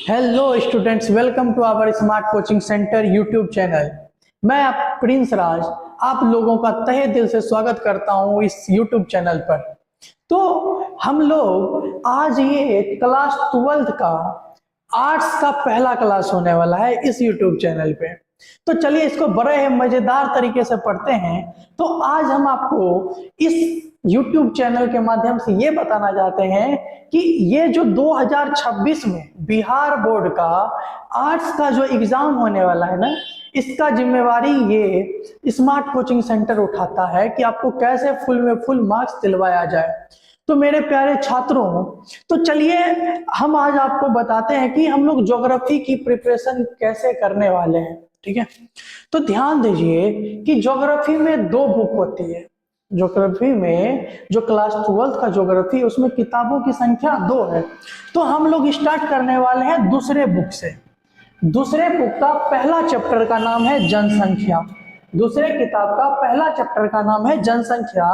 Hello students, welcome to our smart coaching centre YouTube channel. मैं आप Prince राज आप लोगों का तहे दिल से स्वागत करता हूं इस यूट्यूब चैनल पर। तो हम लोग आज ये क्लास 12th का आर्ट्स का पहला क्लास होने वाला है इस यूट्यूब चैनल पे। तो चलिए इसको बड़े ही मजेदार तरीके से पढ़ते हैं। तो आज हम आपको इस YouTube चैनल के माध्यम से ये बताना चाहते हैं कि ये जो 2026 में बिहार बोर्ड का आर्ट्स का जो एग्जाम होने वाला है ना, इसका जिम्मेवारी ये स्मार्ट कोचिंग सेंटर उठाता है कि आपको कैसे फुल में फुल मार्क्स दिलवाया जाए। तो मेरे प्यारे छात्रों, तो चलिए हम आज आपको बताते हैं कि हम लोग ज्योग्राफी की प्रिपरेशन कैसे करने वाले हैं। ठीक है, तो ध्यान दीजिए कि ज्योग्राफी में दो बुक होती है। ज्योग्राफी में जो क्लास 12th का ज्योग्राफी है उसमें किताबों की संख्या 2 है। तो हम लोग स्टार्ट करने वाले हैं दूसरे बुक से। दूसरे बुक का पहला चैप्टर का नाम है जनसंख्या। दूसरे किताब का पहला चैप्टर का नाम है जनसंख्या।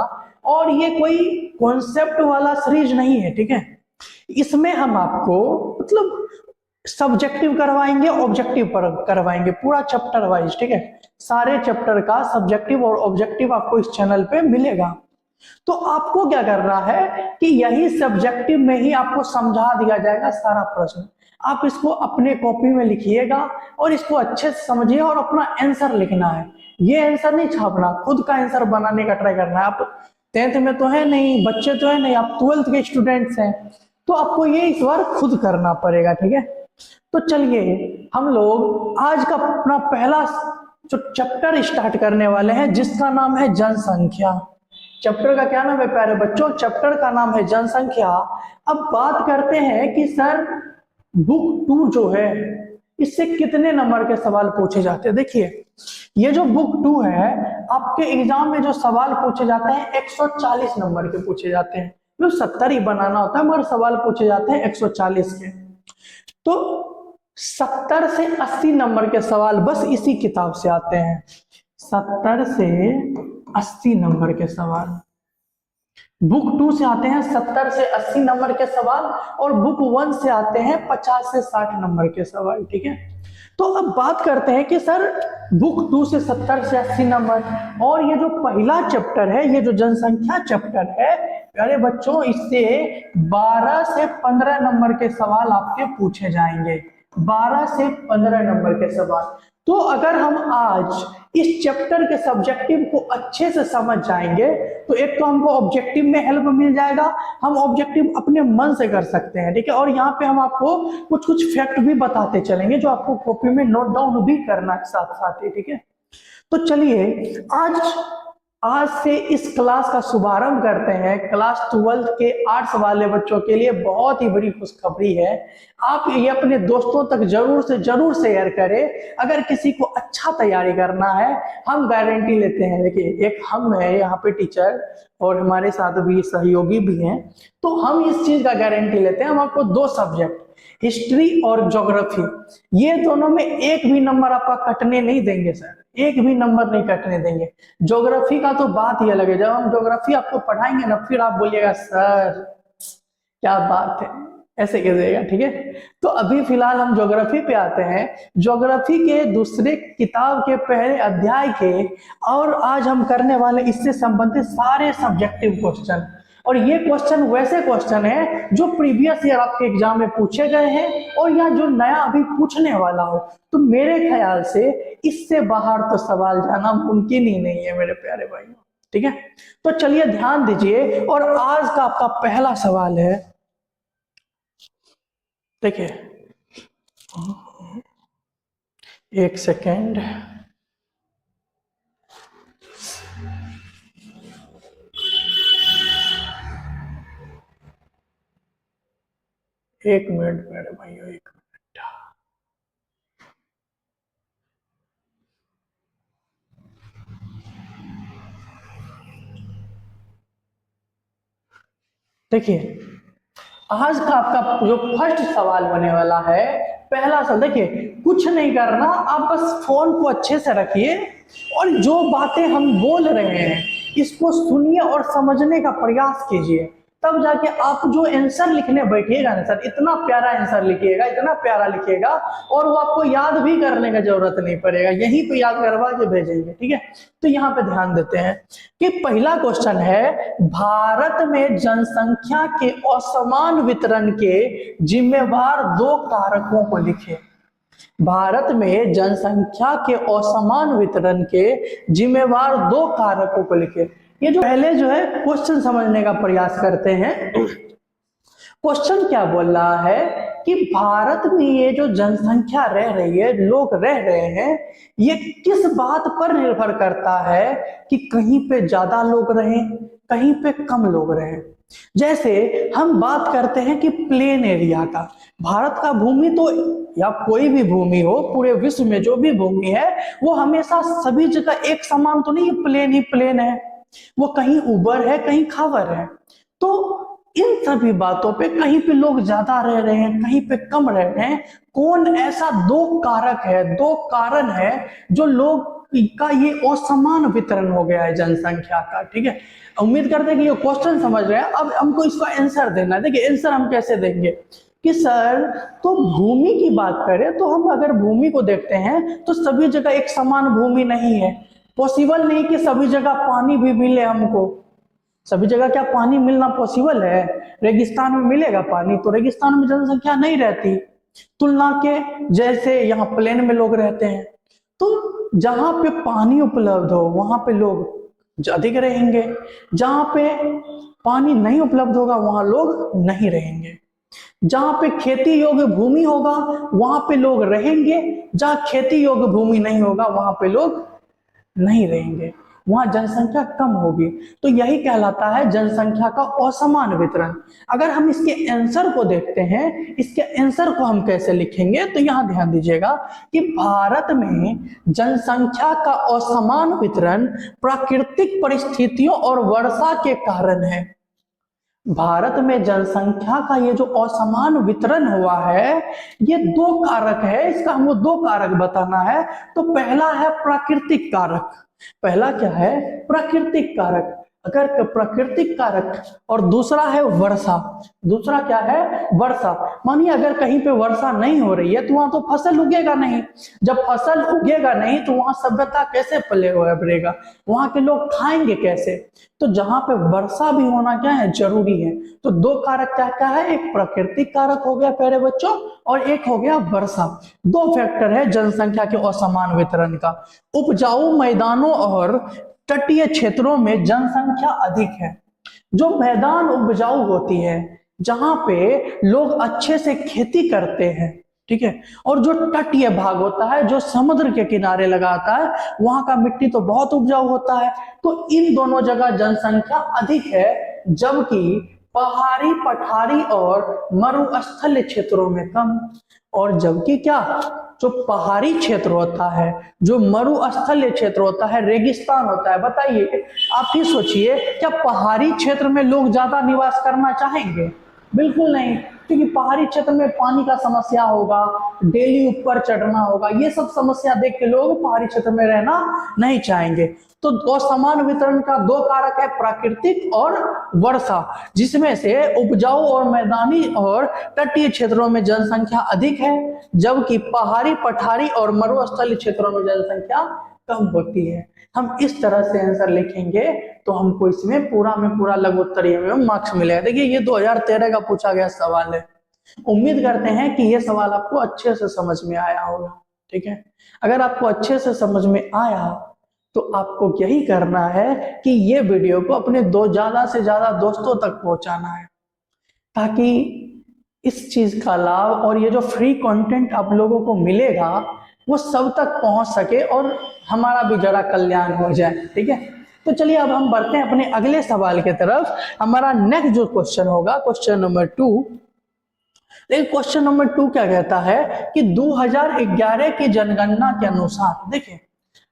और ये कोई कॉन्सेप्ट वाला सीरीज नहीं है, ठीक है। इसमें हम आपको मतलब सब्जेक्टिव करवाएंगे, ऑब्जेक्टिव पर करवाएंगे, पूरा चैप्टर वाइज, ठीक है। सारे चैप्टर का सब्जेक्टिव और ऑब्जेक्टिव आपको इस चैनल पे मिलेगा। तो आपको क्या करना है कि यही सब्जेक्टिव में ही आपको समझा दिया जाएगा सारा प्रश्न। आप इसको अपने कॉपी में लिखिएगा और इसको अच्छे से समझिए और अपना आंसर लिखना है। ये आंसर नहीं छापना, खुद का आंसर बनाने का ट्राई करना है। आप 10th में तो है नहीं, बच्चे तो है नहीं, आप 12th के स्टूडेंट्स हैं, तो आपको ये इस बार खुद करना पड़ेगा, ठीक है। तो चलिए हम लोग आज का अपना पहला जो चैप्टर स्टार्ट करने वाले हैं जिसका नाम है जनसंख्या। चैप्टर का क्या नाम है प्यारे बच्चों? चैप्टर का नाम है जनसंख्या। अब बात करते हैं कि सर बुक 2 जो है इससे कितने नंबर के सवाल पूछे जाते हैं। देखिए ये जो बुक 2 है आपके एग्जाम में जो सवाल पूछे जाते हैं 140 नंबर के पूछे जाते हैं। मतलब 70 ही बनाना होता है मगर सवाल पूछे जाते हैं 140 के। तो 70 से 80 नंबर के सवाल बस इसी किताब से आते हैं। 70 से 80 नंबर के सवाल बुक 2 से आते हैं। 70 से 80 नंबर के सवाल और बुक 1 से आते हैं 50 से 60 नंबर के सवाल, ठीक है। तो अब बात करते हैं कि सर बुक 2 से 70 से 80 नंबर और ये जो पहला चैप्टर है, ये जो जनसंख्या चैप्टर है प्यारे बच्चों, इससे 12 से 15 नंबर के सवाल आपके पूछे जाएंगे। 12 से 15 नंबर के सवाल। तो अगर हम आज इस चैप्टर के सब्जेक्टिव को अच्छे से समझ जाएंगे तो एक तो हमको ऑब्जेक्टिव में हेल्प मिल जाएगा, हम ऑब्जेक्टिव अपने मन से कर सकते हैं, ठीक है। और यहाँ पे हम आपको कुछ कुछ फैक्ट भी बताते चलेंगे जो आपको कॉपी में नोट डाउन भी करना है साथ साथ ही, ठीक है। तो चलिए आज से इस क्लास का शुभारंभ करते हैं। क्लास 12th के आर्ट्स वाले बच्चों के लिए बहुत ही बड़ी खुशखबरी है। आप ये अपने दोस्तों तक जरूर से जरूर शेयर करें। अगर किसी को अच्छा तैयारी करना है हम गारंटी लेते हैं। देखिए एक हम है यहाँ पे टीचर और हमारे साथ भी सहयोगी भी हैं, तो हम इस चीज का गारंटी लेते हैं। हम आपको 2 सब्जेक्ट हिस्ट्री और ज्योग्राफी, ये दोनों में एक भी नंबर आपका कटने नहीं देंगे सर, एक भी नंबर नहीं कटने देंगे। ज्योग्राफी का तो बात ही अलग है। जब हम ज्योग्राफी आपको पढ़ाएंगे ना फिर आप बोलिएगा सर क्या बात है, ऐसे कीजिएगा, ठीक है। तो अभी फिलहाल हम ज्योग्राफी पे आते हैं। ज्योग्राफी के दूसरे किताब के पहले अध्याय के और आज हम करने वाले इससे संबंधित सारे सब्जेक्टिव क्वेश्चन। और ये क्वेश्चन वैसे क्वेश्चन है जो प्रीवियस ईयर आपके एग्जाम में पूछे गए हैं और या जो नया अभी पूछने वाला हो। तो मेरे ख्याल से इससे बाहर तो सवाल जाना मुमकिन ही नहीं है मेरे प्यारे भाइयों, ठीक है। तो चलिए ध्यान दीजिए और आज का आपका पहला सवाल है, देखिए एक सेकेंड। एक मिनट मेरे भाइयों, एक मिनट। देखिए आज का आपका जो फर्स्ट सवाल होने वाला है, पहला सवाल देखिए, कुछ नहीं करना, आप बस फोन को अच्छे से रखिए और जो बातें हम बोल रहे हैं इसको सुनिए और समझने का प्रयास कीजिए। तब जाके आप जो आंसर लिखने बैठिएगा ना सर, इतना प्यारा आंसर लिखिएगा, इतना प्यारा लिखिएगा, और वो आपको याद भी करने का जरूरत नहीं पड़ेगा, यहीं पे याद करवा के भेजेंगे। ठीक है, तो यहाँ पे ध्यान देते हैं कि पहला क्वेश्चन है, भारत में जनसंख्या के असमान वितरण के जिम्मेवार 2 कारकों को लिखे। भारत में जनसंख्या के असमान वितरण के जिम्मेवार 2 कारकों को लिखे। ये जो पहले जो है क्वेश्चन समझने का प्रयास करते हैं। क्वेश्चन क्या बोल रहा है कि भारत में ये जो जनसंख्या रह रही है, लोग रह रहे हैं, ये किस बात पर निर्भर करता है कि कहीं पे ज्यादा लोग रहें, कहीं पे कम लोग रहें। जैसे हम बात करते हैं कि प्लेन एरिया का, भारत का भूमि तो या कोई भी भूमि हो, पूरे विश्व में जो भी भूमि है वो हमेशा सभी जगह एक समान तो नहीं प्लेन ही प्लेन है, वो कहीं उबर है, कहीं खावर है। तो इन सभी बातों पे कहीं पे लोग ज्यादा रह रहे हैं, कहीं पे कम रह रहे हैं। कौन ऐसा 2 कारक है, 2 कारण है जो लोग का ये असमान वितरण हो गया है जनसंख्या का। ठीक है, उम्मीद करते हैं कि ये क्वेश्चन समझ रहे हैं। अब हमको इसका आंसर देना है। देखिए आंसर हम कैसे देंगे कि सर, तो भूमि की बात करें तो हम अगर भूमि को देखते हैं तो सभी जगह एक समान भूमि नहीं है। पॉसिबल नहीं कि सभी जगह पानी भी मिले हमको। सभी जगह क्या पानी मिलना पॉसिबल है? रेगिस्तान में मिलेगा पानी? तो रेगिस्तान में जनसंख्या नहीं रहती, तुलना के जैसे यहाँ प्लेन में लोग रहते हैं। तो जहां पे पानी उपलब्ध हो वहां पे लोग अधिक रहेंगे, जहां पे पानी नहीं उपलब्ध होगा वहां लोग नहीं रहेंगे। जहां पे खेती योग्य भूमि होगा वहां पे लोग रहेंगे, जहां खेती योग्य भूमि नहीं होगा वहां पे लोग नहीं रहेंगे, वहां जनसंख्या कम होगी। तो यही कहलाता है जनसंख्या का असमान वितरण। अगर हम इसके आंसर को देखते हैं, इसके आंसर को हम कैसे लिखेंगे, तो यहां ध्यान दीजिएगा कि भारत में जनसंख्या का असमान वितरण प्राकृतिक परिस्थितियों और वर्षा के कारण है। भारत में जनसंख्या का ये जो असमान वितरण हुआ है, ये 2 कारक है, इसका हमको 2 कारक बताना है। तो पहला है प्राकृतिक कारक। पहला क्या है? प्राकृतिक कारक। अगर प्राकृतिक कारक, और दूसरा है वर्षा। दूसरा क्या है? वर्षा। मानिए अगर कहीं पे वर्षा नहीं हो रही है तो वहां तो फसल उगेगा नहीं। जब फसल उगेगा नहीं तो वहां सभ्यता कैसे पले उभरेगा, वहां के लोग खाएंगे कैसे? तो जहां पे वर्षा भी होना क्या है? जरूरी है। तो 2 कारक क्या क्या है? एक प्राकृतिक कारक हो गया प्यारे बच्चों, और एक हो गया वर्षा। 2 फैक्टर है जनसंख्या के असमान वितरण का। उपजाऊ मैदानों और तटीय क्षेत्रों में जनसंख्या अधिक है। जो मैदान उपजाऊ होती है, जहां पे लोग अच्छे से खेती करते हैं, ठीक है, और जो तटीय भाग होता है, जो समुद्र के किनारे लगाता है, वहां का मिट्टी तो बहुत उपजाऊ होता है। तो इन दोनों जगह जनसंख्या अधिक है, जबकि पहाड़ी, पठारी और मरुस्थलीय क्षेत्रों में कम। और जबकि क्या, जो पहाड़ी क्षेत्र होता है, जो मरुस्थलीय क्षेत्र होता है, रेगिस्तान होता है, बताइए आप ही सोचिए, क्या पहाड़ी क्षेत्र में लोग ज्यादा निवास करना चाहेंगे? बिल्कुल नहीं, क्योंकि पहाड़ी क्षेत्र में पानी का समस्या होगा, डेली ऊपर चढ़ना होगा, ये सब समस्या देख के लोग पहाड़ी क्षेत्र में रहना नहीं चाहेंगे। तो असमान वितरण का 2 कारक है, प्राकृतिक और वर्षा, जिसमें से उपजाऊ और मैदानी और तटीय क्षेत्रों में जनसंख्या अधिक है, जबकि पहाड़ी, पठारी और मरुस्थलीय क्षेत्रों में जनसंख्या कम होती है। हम इस तरह से आंसर लिखेंगे तो हमको इसमें पूरा में पूरा लघुत्तरीय में मार्क्स मिलेगा। देखिए ये 2013 का पूछा गया सवाल है। उम्मीद करते हैं कि ये सवाल आपको अच्छे से समझ में आया होगा। ठीक है, अगर आपको अच्छे से समझ में आया तो आपको यही करना है कि ये वीडियो को अपने ज्यादा से ज्यादा दोस्तों तक पहुंचाना है, ताकि इस चीज का लाभ और ये जो फ्री कंटेंट आप लोगों को मिलेगा वो सब तक पहुंच सके और हमारा भी जरा कल्याण हो जाए। ठीक है, तो चलिए अब हम बढ़ते हैं अपने अगले सवाल की तरफ। हमारा नेक्स्ट जो क्वेश्चन होगा, क्वेश्चन नंबर 2। देखिए क्वेश्चन नंबर 2 क्या कहता है कि 2011 की जनगणना के अनुसार, देखिए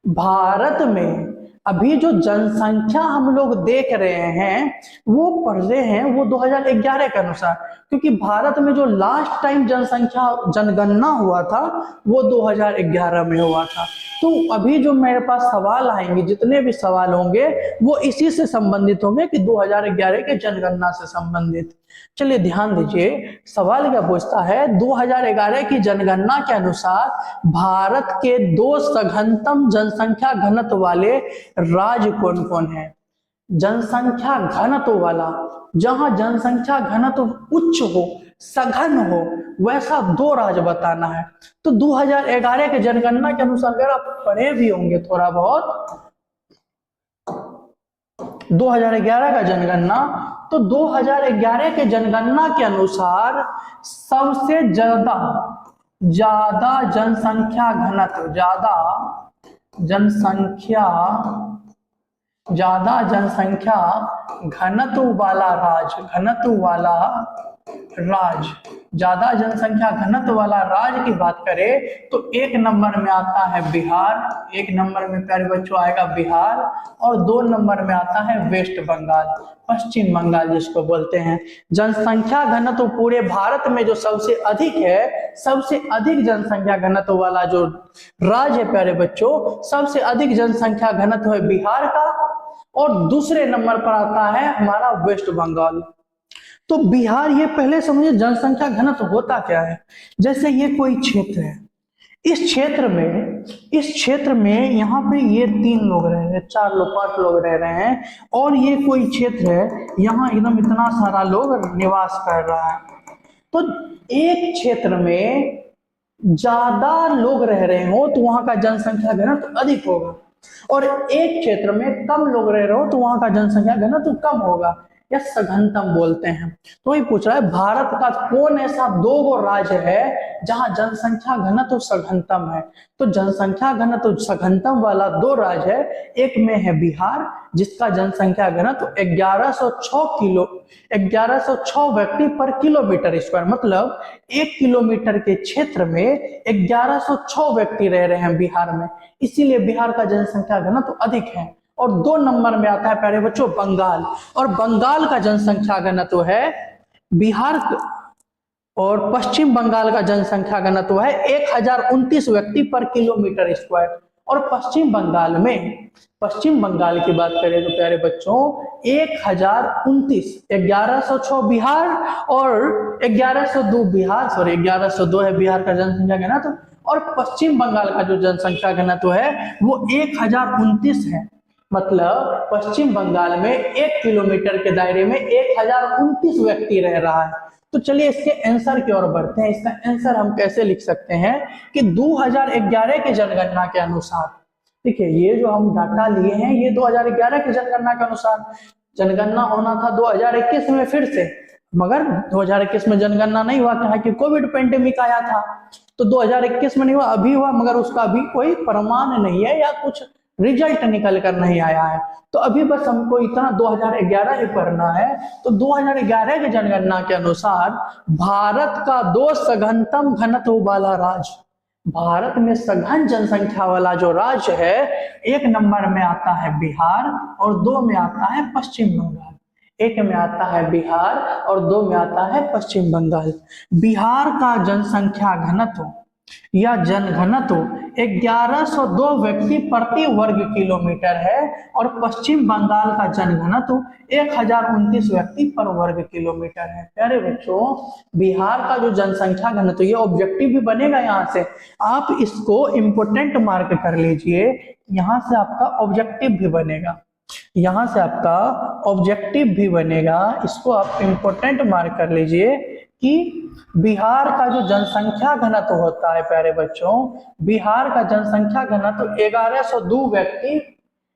भारत में अभी जो जनसंख्या हम लोग देख रहे हैं वो पढ़ रहे हैं वो 2011 के अनुसार। क्योंकि भारत में जो लास्ट टाइम जनगणना हुआ था वो 2011 में हुआ था। तो अभी जो मेरे पास सवाल आएंगे, जितने भी सवाल होंगे वो इसी से संबंधित होंगे कि 2011 के जनगणना से संबंधित। चलिए ध्यान दीजिए, सवाल क्या पूछता है, 2011 की जनगणना के अनुसार भारत के 2 सघनतम जनसंख्या घनत्व वाले राज्य कौन कौन है। जनसंख्या घनत्व वाला, जहां जनसंख्या घनत्व उच्च हो, सघन हो, वैसा 2 राज्य बताना है। तो 2011 के जनगणना के अनुसार, अगर आप पढ़े भी होंगे थोड़ा बहुत 2011 का जनगणना, तो 2011 के जनगणना के अनुसार सबसे ज्यादा जनसंख्या घनत्व, ज्यादा जनसंख्या घनत्व वाला राज्य, ज्यादा जनसंख्या घनत्व वाला राज्य की बात करें तो 1 नंबर में आता है बिहार, 1 नंबर में प्यारे बच्चों आएगा बिहार, और 2 नंबर में आता है वेस्ट बंगाल, पश्चिम बंगाल जिसको बोलते हैं। जनसंख्या घनत्व पूरे भारत में जो सबसे अधिक है, सबसे अधिक जनसंख्या घनत्व वाला जो राज्य है प्यारे बच्चों, सबसे अधिक जनसंख्या घनत्व है बिहार का, और दूसरे नंबर पर आता है हमारा वेस्ट बंगाल। तो बिहार, ये पहले समझिए जनसंख्या घनत्व होता क्या है। जैसे ये कोई क्षेत्र है, इस क्षेत्र में यहाँ पे ये 3 लोग रह रहे हैं, 4 लोग 5 लोग रह रहे हैं, और ये कोई क्षेत्र है, यहाँ एकदम इतना सारा लोग निवास कर रहा है। तो एक क्षेत्र में ज्यादा लोग रह रहे हो तो वहां का जनसंख्या घनत्व अधिक होगा, और एक क्षेत्र में कम लोग रह रहे हो तो वहां का जनसंख्या घनत्व कम होगा, या सघनतम बोलते हैं। तो ये पूछ रहा है भारत का कौन ऐसा 2 राज्य है जहां जनसंख्या घनत्व सघनतम है। तो जनसंख्या घनत्व सघनतम वाला 2 राज्य है, एक में है बिहार जिसका जनसंख्या घनत्व 1106 व्यक्ति पर किलोमीटर स्क्वायर, मतलब 1 किलोमीटर के क्षेत्र में 1106 व्यक्ति रह रहे हैं बिहार में, इसीलिए बिहार का जनसंख्या घनत्व अधिक है। और 2 नंबर में आता है प्यारे बच्चों बंगाल, और बंगाल का जनसंख्या घनत्व है बिहार और पश्चिम बंगाल का जनसंख्या घनत्व है 1029 व्यक्ति पर किलोमीटर स्क्वायर। और पश्चिम बंगाल की बात करें तो प्यारे बच्चों 1029, 1106 बिहार और 1102 बिहार, सॉरी 1102 है बिहार का जनसंख्या घनत्व, और पश्चिम बंगाल का जो जनसंख्या घनत्व है वो 1029 है। मतलब पश्चिम बंगाल में 1 किलोमीटर के दायरे में 1029 व्यक्ति रह रहा है। तो चलिए इसके आंसर की ओर बढ़ते हैं। इसका आंसर हम कैसे लिख सकते हैं कि 2011 के जनगणना के अनुसार, देखिए ये जो हम डाटा लिए हैं ये 2011 के जनगणना के अनुसार, जनगणना होना था 2021 में फिर से, मगर 2021 में जनगणना नहीं हुआ था कि कोविड पेंडेमिक आया था, तो 2021 में नहीं हुआ, अभी हुआ, मगर उसका अभी कोई प्रमाण नहीं है या कुछ रिजल्ट निकल कर नहीं आया है। तो अभी बस हमको इतना 2011 ही पढ़ना है। तो 2011 की जनगणना के अनुसार भारत का 2 सघनतम घनत्व वाला राज्य, भारत में सघन जनसंख्या वाला जो राज्य है, 1 नंबर में आता है बिहार और 2 में आता है पश्चिम बंगाल। 1 में आता है बिहार और 2 में आता है पश्चिम बंगाल। बिहार का जनसंख्या घनत्व या जनघनत्व 1102 व्यक्ति प्रति वर्ग किलोमीटर है, और पश्चिम बंगाल का जनघनत्व 1029 व्यक्ति पर वर्ग किलोमीटर है। प्यारे बच्चों, बिहार का जो जनसंख्या घनत्व, ये ऑब्जेक्टिव भी बनेगा, यहाँ से आप इसको इंपोर्टेंट मार्क कर लीजिए, यहाँ से आपका ऑब्जेक्टिव भी बनेगा, यहाँ से आपका ऑब्जेक्टिव भी बनेगा, इसको आप इंपोर्टेंट मार्क कर लीजिए कि बिहार का जो जनसंख्या घनत्व होता है प्यारे बच्चों, बिहार का जनसंख्या घनत्व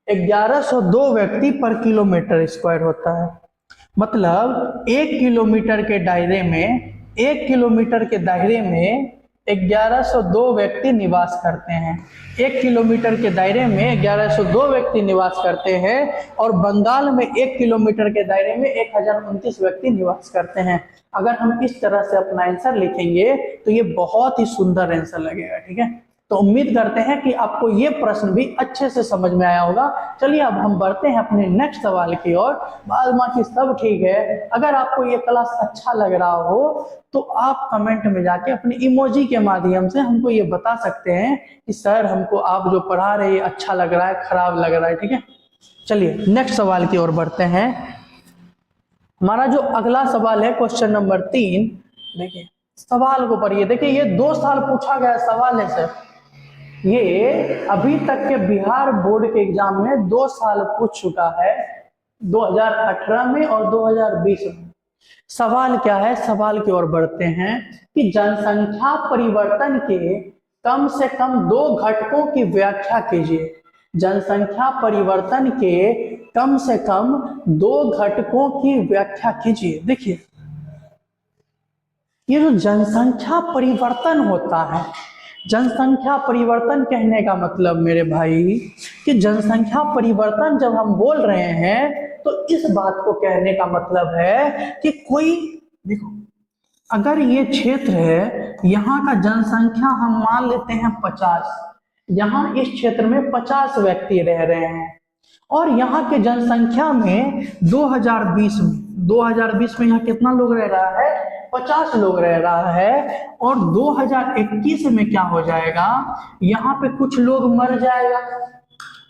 1102 व्यक्ति पर किलोमीटर स्क्वायर होता है। मतलब 1 किलोमीटर के दायरे में 1102 व्यक्ति निवास करते हैं। 1 किलोमीटर के दायरे में 1102 व्यक्ति निवास करते हैं, और बंगाल में 1 किलोमीटर के दायरे में 1029 व्यक्ति निवास करते हैं। अगर हम इस तरह से अपना आंसर लिखेंगे तो ये बहुत ही सुंदर आंसर लगेगा, ठीक है। तो उम्मीद करते हैं कि आपको ये प्रश्न भी अच्छे से समझ में आया होगा। चलिए अब हम बढ़ते हैं अपने नेक्स्ट सवाल की ओर। बाद बाकी सब ठीक है। अगर आपको ये क्लास अच्छा लग रहा हो तो आप कमेंट में जाके अपने इमोजी के माध्यम से हमको ये बता सकते हैं कि सर हमको आप जो पढ़ा रहे हैं अच्छा लग रहा है, खराब लग रहा है, ठीक है। चलिए नेक्स्ट सवाल की ओर बढ़ते हैं। हमारा जो अगला सवाल है क्वेश्चन नंबर 3। देखिए सवाल को पढ़िए। देखिए ये 2 साल पूछा गया सवाल है सर। ये अभी तक के बिहार बोर्ड के एग्जाम में 2 साल पूछ चुका है, 2018 में और 2020 में। सवाल क्या है, सवाल की ओर बढ़ते हैं कि जनसंख्या परिवर्तन के कम से कम 2 घटकों की व्याख्या कीजिए। जनसंख्या परिवर्तन के कम से कम 2 घटकों की व्याख्या कीजिए। देखिए ये जो जनसंख्या परिवर्तन होता है, जनसंख्या परिवर्तन कहने का मतलब मेरे भाई कि जनसंख्या परिवर्तन जब हम बोल रहे हैं तो इस बात को कहने का मतलब है कि कोई, देखो अगर ये क्षेत्र है, यहाँ का जनसंख्या हम मान लेते हैं 50, यहाँ इस क्षेत्र में 50 व्यक्ति रह रहे हैं और यहाँ के जनसंख्या में 2020 में यहाँ कितना लोग रह रहा है, 50 लोग रह रहा है। और 2021 में क्या हो जाएगा, यहाँ पे कुछ लोग मर जाएगा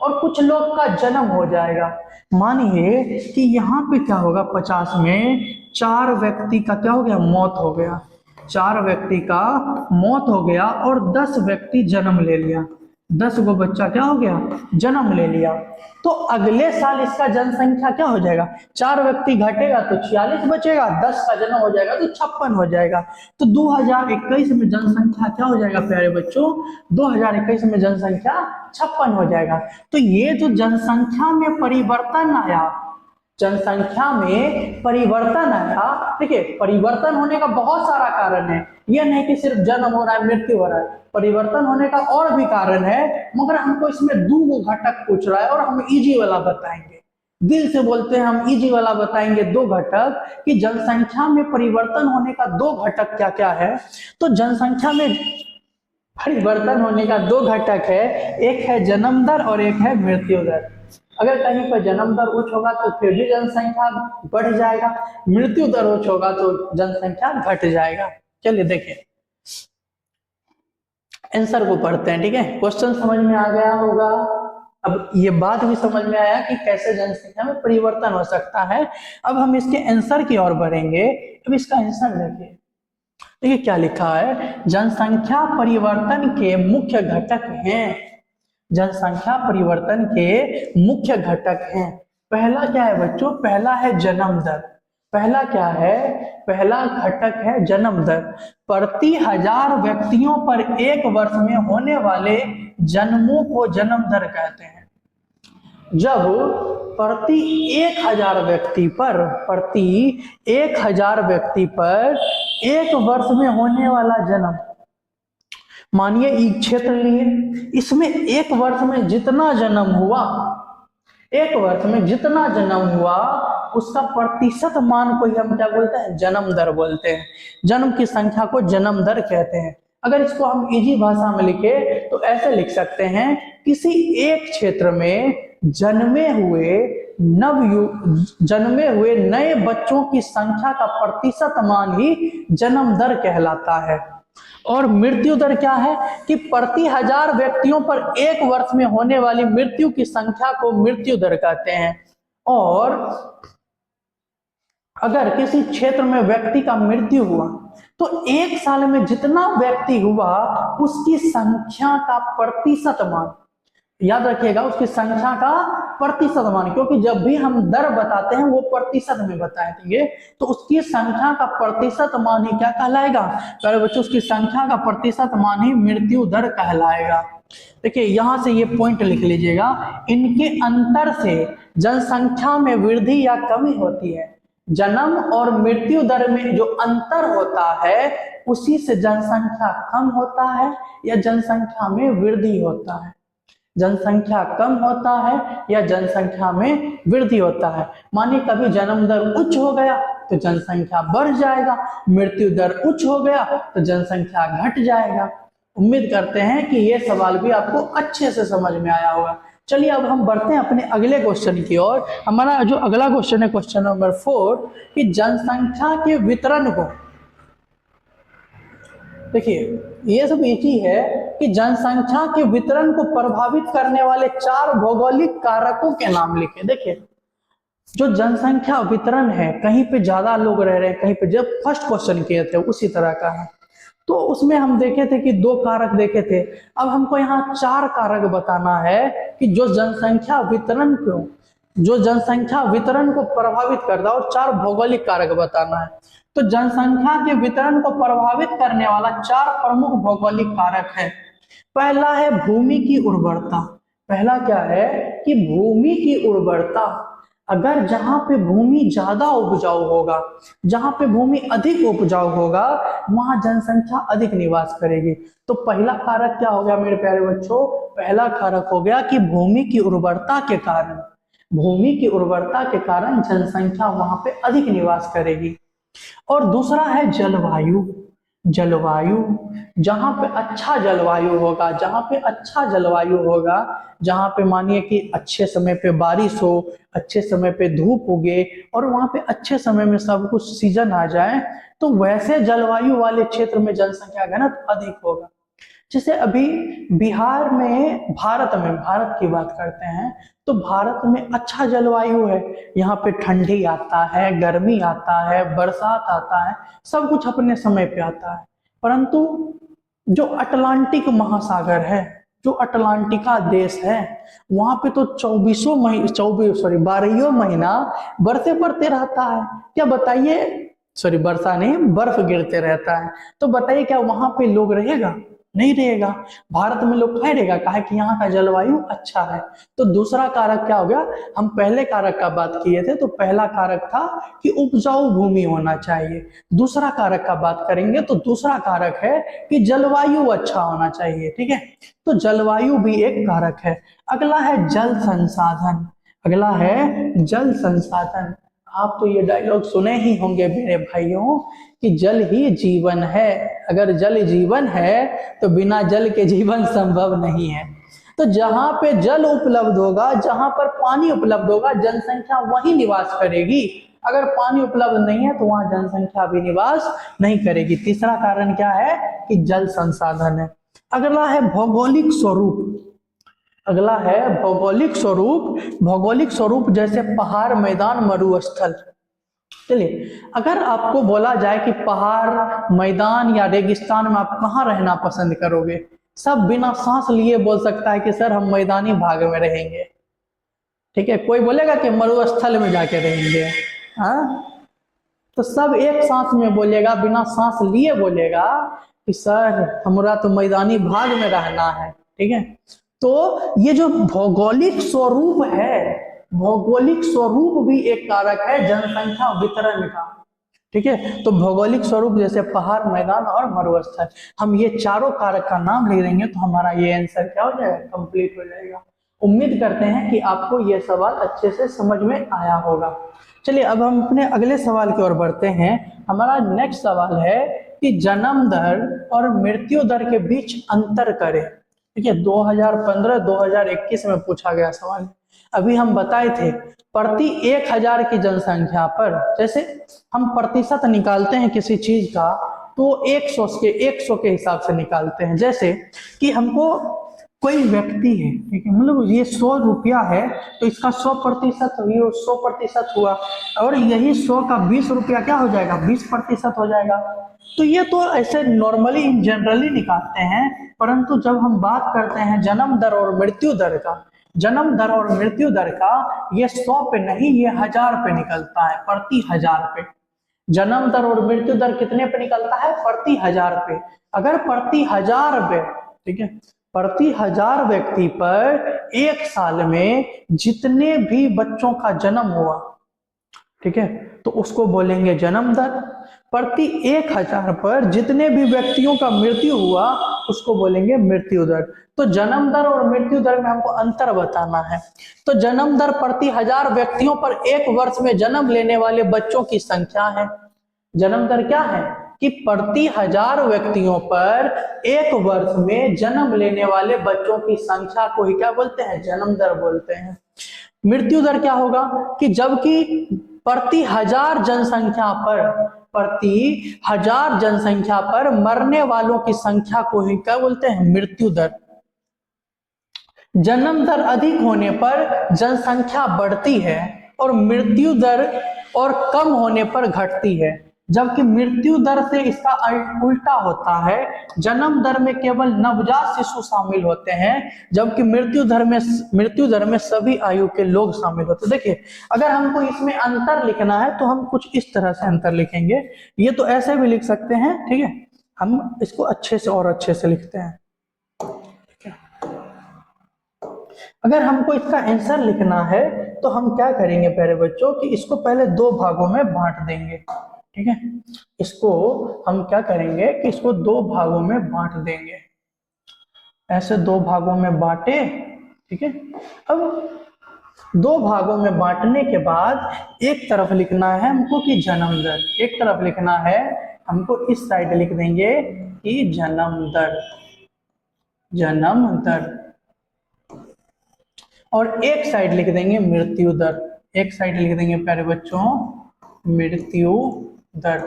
और कुछ लोग का जन्म हो जाएगा। मानिए कि यहाँ पे क्या होगा, 50 में 4 व्यक्ति का क्या हो गया, मौत हो गया, 4 व्यक्ति का मौत हो गया और 10 व्यक्ति जन्म ले लिया, 10 गो बच्चा क्या हो गया, जन्म ले लिया। तो अगले साल इसका जनसंख्या क्या हो जाएगा, 4 व्यक्ति घटेगा तो 46 बचेगा, 10 का जन्म हो जाएगा तो 56 हो जाएगा। तो 2021 में जनसंख्या क्या हो जाएगा प्यारे बच्चों, 2021 में जनसंख्या 56 हो जाएगा। तो ये जो जनसंख्या में परिवर्तन आया, जनसंख्या में परिवर्तन आया, देखिए परिवर्तन होने का बहुत सारा कारण है, यह नहीं कि सिर्फ जन्म हो रहा है, मृत्यु हो रहा है, परिवर्तन होने का और भी कारण है। मगर हमको इसमें 2 घटक पूछ रहा है और हम इजी वाला बताएंगे, दिल से बोलते हैं हम इजी वाला बताएंगे। 2 घटक कि जनसंख्या में परिवर्तन होने का 2 घटक क्या क्या है। तो जनसंख्या में परिवर्तन होने का 2 घटक है, एक है जन्म दर और एक है मृत्यु दर। अगर कहीं पर जन्म दर उच्च होगा तो फिर भी जनसंख्या बढ़ जाएगा, मृत्यु दर उच्च होगा तो जनसंख्या घट जाएगा। चलिए देखिए आंसर को पढ़ते हैं, ठीक है। क्वेश्चन समझ में आ गया होगा। अब ये बात भी समझ में आया कि कैसे जनसंख्या में परिवर्तन हो सकता है। अब हम इसके आंसर की ओर बढ़ेंगे। अब इसका आंसर देखिए, देखिए क्या लिखा है, जनसंख्या परिवर्तन के मुख्य घटक हैं। जनसंख्या परिवर्तन के मुख्य घटक हैं। पहला क्या है बच्चों, पहला है जन्म दर। पहला क्या है, पहला घटक है जन्म दर। प्रति 1000 व्यक्तियों पर 1 वर्ष में होने वाले जन्मों को जन्म दर कहते हैं। जब प्रति 1000 व्यक्ति पर, प्रति 1000 व्यक्ति पर 1 वर्ष में होने वाला जन्म, मानिए एक क्षेत्र लिए, इसमें 1 वर्ष में जितना जन्म हुआ, 1 वर्ष में जितना जन्म हुआ उसका प्रतिशत मान को ही हम क्या बोलते हैं, जन्म दर बोलते हैं। जन्म की संख्या को जन्म दर कहते हैं। अगर इसको हम इजी भाषा में लिखे तो ऐसे लिख सकते हैं, किसी एक क्षेत्र में जन्मे हुए नए बच्चों की संख्या का प्रतिशत मान ही जन्म दर कहलाता है। और मृत्यु दर क्या है कि प्रति 1000 व्यक्तियों पर 1 वर्ष में होने वाली मृत्यु की संख्या को मृत्यु दर कहते हैं। और अगर किसी क्षेत्र में व्यक्ति का मृत्यु हुआ तो 1 साल में जितना व्यक्ति हुआ उसकी संख्या का प्रतिशत मान, याद रखिएगा उसकी संख्या का प्रतिशत मान, क्योंकि जब भी हम दर बताते हैं वो प्रतिशत में बताएंगे, तो उसकी संख्या का प्रतिशत मान ही क्या कहलाएगा प्यारे बच्चों, उसकी संख्या का प्रतिशत मान ही मृत्यु दर कहलाएगा। देखिए यहां से ये पॉइंट लिख लीजिएगा, इनके अंतर से जनसंख्या में वृद्धि या कमी होती है। जन्म और मृत्यु दर में जो अंतर होता है उसी से जनसंख्या कम होता है या जनसंख्या में वृद्धि होता है। जनसंख्या कम होता है या जनसंख्या में वृद्धि होता है। मानिए कभी जन्म दर उच्च हो गया तो जनसंख्या बढ़ जाएगा, मृत्यु दर उच्च हो गया तो जनसंख्या घट जाएगा। उम्मीद करते हैं कि ये सवाल भी आपको अच्छे से समझ में आया होगा। चलिए अब हम बढ़ते हैं अपने अगले क्वेश्चन की ओर। हमारा जो अगला क्वेश्चन है क्वेश्चन नंबर 4 कि जनसंख्या के वितरण को, देखिए ये सब एक ही है कि जनसंख्या के वितरण को प्रभावित करने वाले 4 भौगोलिक कारकों के नाम लिखे। देखिए जो जनसंख्या वितरण है, कहीं पे ज्यादा लोग रह रहे हैं, कहीं पे, जब फर्स्ट क्वेश्चन किए थे उसी तरह का है, तो उसमें हम देखे थे कि 2 कारक देखे थे। अब हमको यहाँ 4 कारक बताना है कि जो जनसंख्या वितरण को प्रभावित करता है, और 4 भौगोलिक कारक बताना है। तो जनसंख्या के वितरण को प्रभावित करने वाला 4 प्रमुख भौगोलिक कारक है। पहला है भूमि की उर्वरता। पहला क्या है कि भूमि की उर्वरता। अगर जहां पे भूमि ज्यादा उपजाऊ होगा, जहां पे भूमि अधिक उपजाऊ होगा, वहां जनसंख्या अधिक निवास करेगी। तो पहला कारक क्या हो गया मेरे प्यारे बच्चों? पहला कारक हो गया कि भूमि की उर्वरता के कारण, भूमि की उर्वरता के कारण जनसंख्या वहां पे अधिक निवास करेगी। और दूसरा है जलवायु। जलवायु, जहां पे अच्छा जलवायु होगा, जहां पे अच्छा जलवायु होगा, जहां पे मानिए कि अच्छे समय पे बारिश हो, अच्छे समय पे धूप उगे, और वहां पे अच्छे समय में सब कुछ सीजन आ जाए, तो वैसे जलवायु वाले क्षेत्र में जनसंख्या घनत्व अधिक होगा। जैसे अभी बिहार में, भारत की बात करते हैं, तो भारत में अच्छा जलवायु है। यहाँ पे ठंडी आता है, गर्मी आता है, बरसात आता है, सब कुछ अपने समय पे आता है। परंतु जो अटलांटिक महासागर है, जो अटलांटिका देश है, वहां पे तो 12 महीना बरसे पड़ते रहता है। क्या बताइए, सॉरी वर्षा नहीं, बर्फ गिरते रहता है। तो बताइए क्या वहां पे लोग रहेगा? नहीं रहेगा। भारत में लोग कहाँ रहेगा? कहा कि यहाँ का जलवायु अच्छा है। तो दूसरा कारक क्या हो गया? हम पहले कारक का बात किए थे, तो पहला कारक था कि उपजाऊ भूमि होना चाहिए। दूसरा कारक का बात करेंगे तो दूसरा कारक है कि जलवायु अच्छा होना चाहिए। ठीक है, तो जलवायु भी एक कारक है। अगला है जल संसाधन। अगला है जल संसाधन। आप तो ये डायलॉग सुने ही होंगे मेरे भाइयों कि जल ही जीवन है। अगर जल जीवन है तो बिना जल के जीवन संभव नहीं है। तो जहां पे जल उपलब्ध होगा, जहां पर पानी उपलब्ध होगा, जनसंख्या वहीं निवास करेगी। अगर पानी उपलब्ध नहीं है तो वहां जनसंख्या भी निवास नहीं करेगी। तीसरा कारण क्या है कि जल संसाधन है। अगला है भौगोलिक स्वरूप। अगला है भौगोलिक स्वरूप। भौगोलिक स्वरूप जैसे पहाड़, मैदान, मरुस्थल। चलिए, अगर आपको बोला जाए कि पहाड़, मैदान या रेगिस्तान में आप कहाँ रहना पसंद करोगे, सब बिना सांस लिए बोल सकता है कि सर हम मैदानी भाग में रहेंगे। ठीक है, कोई बोलेगा कि मरुस्थल में जाके रहेंगे। हाँ, तो सब एक सांस में बोलेगा, बिना सांस लिए बोलेगा कि सर हमारा तो मैदानी भाग में रहना है। ठीक है, तो ये जो भौगोलिक स्वरूप है, भौगोलिक स्वरूप भी एक कारक है जनसंख्या वितरण का। ठीक है, तो भौगोलिक स्वरूप जैसे पहाड़, मैदान और मरुस्थल, हम ये चारों कारक का नाम ले लेंगे तो हमारा ये आंसर क्या हो जाएगा? कंप्लीट हो जाएगा। उम्मीद करते हैं कि आपको यह सवाल अच्छे से समझ में आया होगा। चलिए अब हम अपने अगले सवाल की ओर बढ़ते हैं। हमारा नेक्स्ट सवाल है कि जन्म दर और मृत्यु दर के बीच अंतर करें। ठीक है, 2015-2021 में पूछा गया सवाल। अभी हम बताए थे प्रति 1000 की जनसंख्या पर, जैसे हम प्रतिशत निकालते हैं किसी चीज का, तो 100 के हिसाब से निकालते हैं। जैसे कि हमको कोई व्यक्ति है, ठीक है, मतलब ये 100 रुपया है, तो इसका 100% 100% हुआ, और यही 100 का 20 रुपया क्या हो जाएगा? 20% हो जाएगा। तो ये तो ऐसे नॉर्मली जनरली निकालते हैं, परंतु जब हम बात करते हैं जन्म दर और मृत्यु दर का, जन्म दर और मृत्यु दर का, ये 100 पे नहीं, ये 1000 पे निकलता है, प्रति 1000 पे। जन्म दर और मृत्यु दर कितने पे निकलता है? प्रति 1000 पे। अगर प्रति 1000 पे, ठीक है, प्रति 1000 व्यक्ति पर एक साल में जितने भी बच्चों का जन्म हुआ, ठीक है, तो उसको बोलेंगे जन्म दर। प्रति 1000 पर जितने भी व्यक्तियों का मृत्यु हुआ, उसको बोलेंगे मृत्यु दर। तो जन्म दर और मृत्यु दर में हमको अंतर बताना है। तो जन्म दर प्रति 1000 व्यक्तियों पर एक वर्ष में जन्म लेने वाले बच्चों की संख्या है। जन्म दर क्या है कि प्रति 1000 व्यक्तियों पर एक वर्ष में जन्म लेने वाले बच्चों की संख्या को ही क्या बोलते हैं, जन्म दर बोलते हैं। मृत्यु दर क्या होगा कि जबकि प्रति 1000 जनसंख्या पर मरने वालों की संख्या को ही क्या बोलते हैं, मृत्यु दर। जन्म दर अधिक होने पर जनसंख्या बढ़ती है और मृत्यु दर और कम होने पर घटती है, जबकि मृत्यु दर से इसका उल्टा होता है। जन्म दर में केवल नवजात शिशु शामिल होते हैं, जबकि मृत्यु दर में सभी आयु के लोग शामिल होते हैं। देखिए, अगर हमको इसमें अंतर लिखना है तो हम कुछ इस तरह से अंतर लिखेंगे। ये तो ऐसे भी लिख सकते हैं, ठीक है, हम इसको अच्छे से और अच्छे से लिखते हैं। अगर हमको इसका आंसर लिखना है तो हम क्या करेंगे प्यारे बच्चों कि इसको पहले दो भागों में बांट देंगे, ठीक है। इसको हम क्या करेंगे कि इसको दो भागों में बांट देंगे, ऐसे दो भागों में बांटे, ठीक है। अब दो भागों में बांटने के बाद एक तरफ लिखना है हमको कि जन्म दर, एक तरफ लिखना है हमको इस साइड लिख देंगे कि जन्म दर, जन्म दर, और एक साइड लिख देंगे मृत्यु दर, एक साइड लिख देंगे प्यारे बच्चों मृत्यु दर।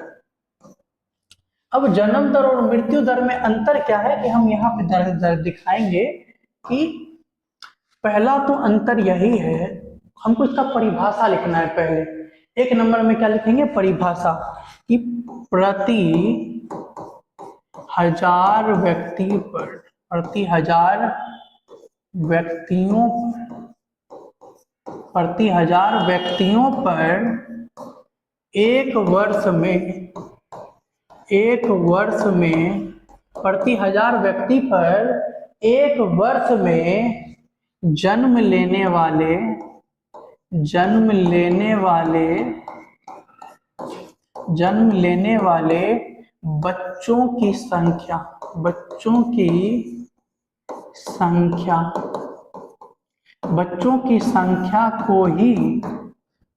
अब जन्म दर और मृत्यु दर में अंतर क्या है कि हम यहाँ पे दर दिखाएंगे कि पहला तो अंतर यही है, हमको इसका परिभाषा लिखना है। पहले एक नंबर में क्या लिखेंगे, परिभाषा, कि प्रति 1000 व्यक्ति पर, प्रति 1000 व्यक्तियों, प्रति 1000 व्यक्तियों पर एक वर्ष में, एक वर्ष में प्रति 1000 व्यक्ति पर एक वर्ष में जन्म लेने वाले, जन्म लेने वाले, जन्म लेने वाले बच्चों की संख्या, बच्चों की संख्या, बच्चों की संख्या को ही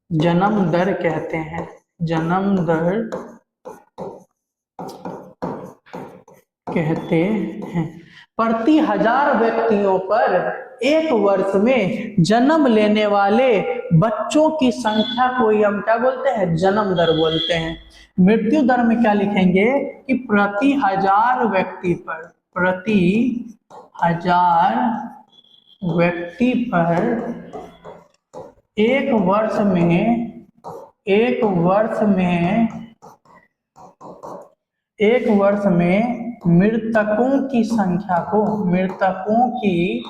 जन्म दर कहते हैं, जन्म दर कहते हैं। प्रति 1000 व्यक्तियों पर एक वर्ष में जन्म लेने वाले बच्चों की संख्या को ही हम क्या बोलते हैं, जन्म दर बोलते हैं। मृत्यु दर में क्या लिखेंगे कि प्रति 1000 व्यक्ति पर, प्रति 1000 व्यक्ति पर एक वर्ष में, एक वर्ष में, एक वर्ष में मृतकों की संख्या को, मृतकों की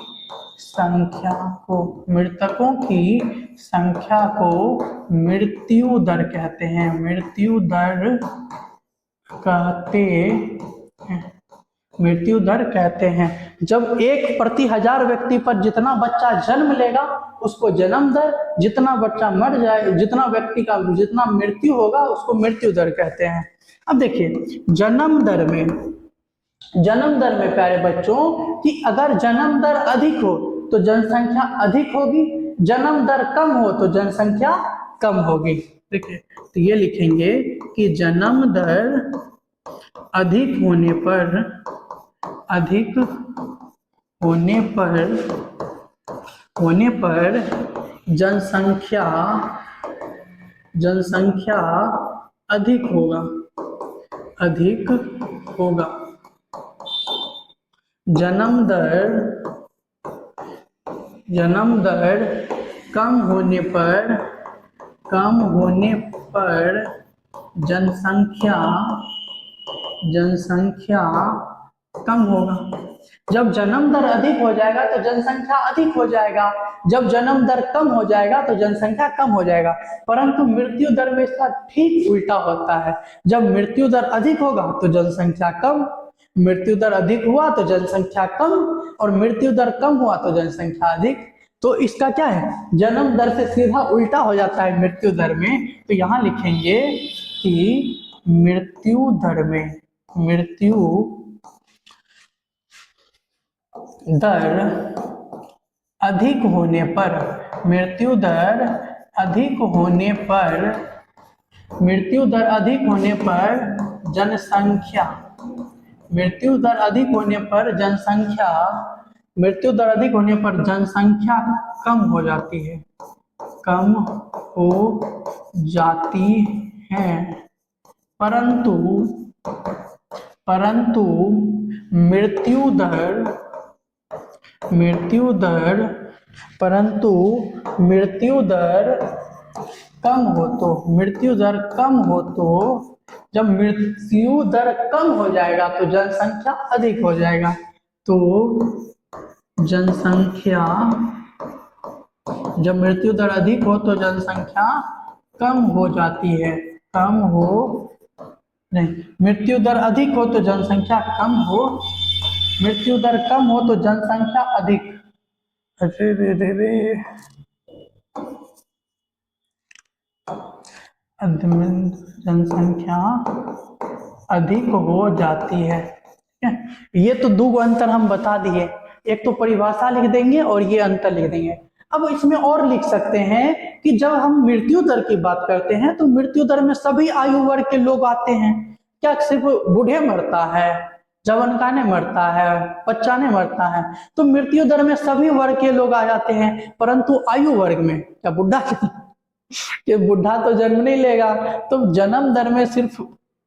संख्या को, मृतकों की संख्या को मृत्यु दर कहते हैं, मृत्यु दर कहते हैं, मृत्यु दर कहते हैं। जब एक प्रति 1000 व्यक्ति पर जितना बच्चा जन्म लेगा उसको जन्म दर, जितना बच्चा मर जाए, जितना व्यक्ति का जितना मृत्यु होगा उसको मृत्यु दर कहते हैं। अब देखिए जन्म दर में, जन्म दर में प्यारे बच्चों कि अगर जन्म दर अधिक हो तो जनसंख्या अधिक होगी, जन्म दर कम हो तो जनसंख्या कम होगी। देखिए तो ये लिखेंगे कि जन्म दर अधिक होने पर, अधिक होने पर जनसंख्या, जनसंख्या अधिक होगा, अधिक होगा। जन्म दर, जन्म दर कम होने पर, कम होने पर जनसंख्या, जनसंख्या कम होगा। जब जन्म दर अधिक हो जाएगा तो जनसंख्या अधिक हो जाएगा, जब जन्म दर कम हो जाएगा तो जनसंख्या कम हो जाएगा। परंतु मृत्यु दर में इसका ठीक उल्टा होता है, जब मृत्यु दर अधिक होगा तो जनसंख्या कम, मृत्यु दर अधिक हुआ तो जनसंख्या कम, और मृत्यु दर कम हुआ तो जनसंख्या अधिक। तो इसका क्या है, जन्म दर से सीधा उल्टा हो जाता है मृत्यु दर में। तो यहाँ लिखेंगे कि मृत्यु दर में, मृत्यु दर अधिक होने पर, मृत्यु दर अधिक होने पर, मृत्यु दर अधिक होने पर जनसंख्या, मृत्यु दर अधिक होने पर जनसंख्या, मृत्यु दर अधिक होने पर जनसंख्या कम हो जाती है, कम हो जाती है, परंतु परंतु मृत्यु दर मृत्यु दर परंतु मृत्यु दर कम हो तो, मृत्यु दर कम हो तो, जब मृत्यु दर कम हो जाएगा तो जनसंख्या अधिक हो जाएगा, तो जनसंख्या, जब मृत्यु दर अधिक हो तो जनसंख्या कम हो जाती है, कम हो नहीं, मृत्यु दर अधिक हो तो जनसंख्या कम हो, मृत्यु दर कम हो तो जनसंख्या अधिक, अरे रे रे रे, जनसंख्या अधिक हो जाती है। ये तो दो अंतर हम बता दिए, एक तो परिभाषा लिख देंगे और ये अंतर लिख देंगे। अब इसमें और लिख सकते हैं कि जब हम मृत्यु दर की बात करते हैं तो मृत्यु दर में सभी आयु वर्ग के लोग आते हैं, क्या सिर्फ बूढ़े मरता है, जवान का नहीं मरता है, बच्चा नहीं मरता है, तो मृत्यु दर में सभी वर्ग के लोग आ जाते हैं, परंतु आयु वर्ग में क्या बुढ़ा कि बुढ़ा तो जन्म नहीं लेगा, तो जन्म दर में सिर्फ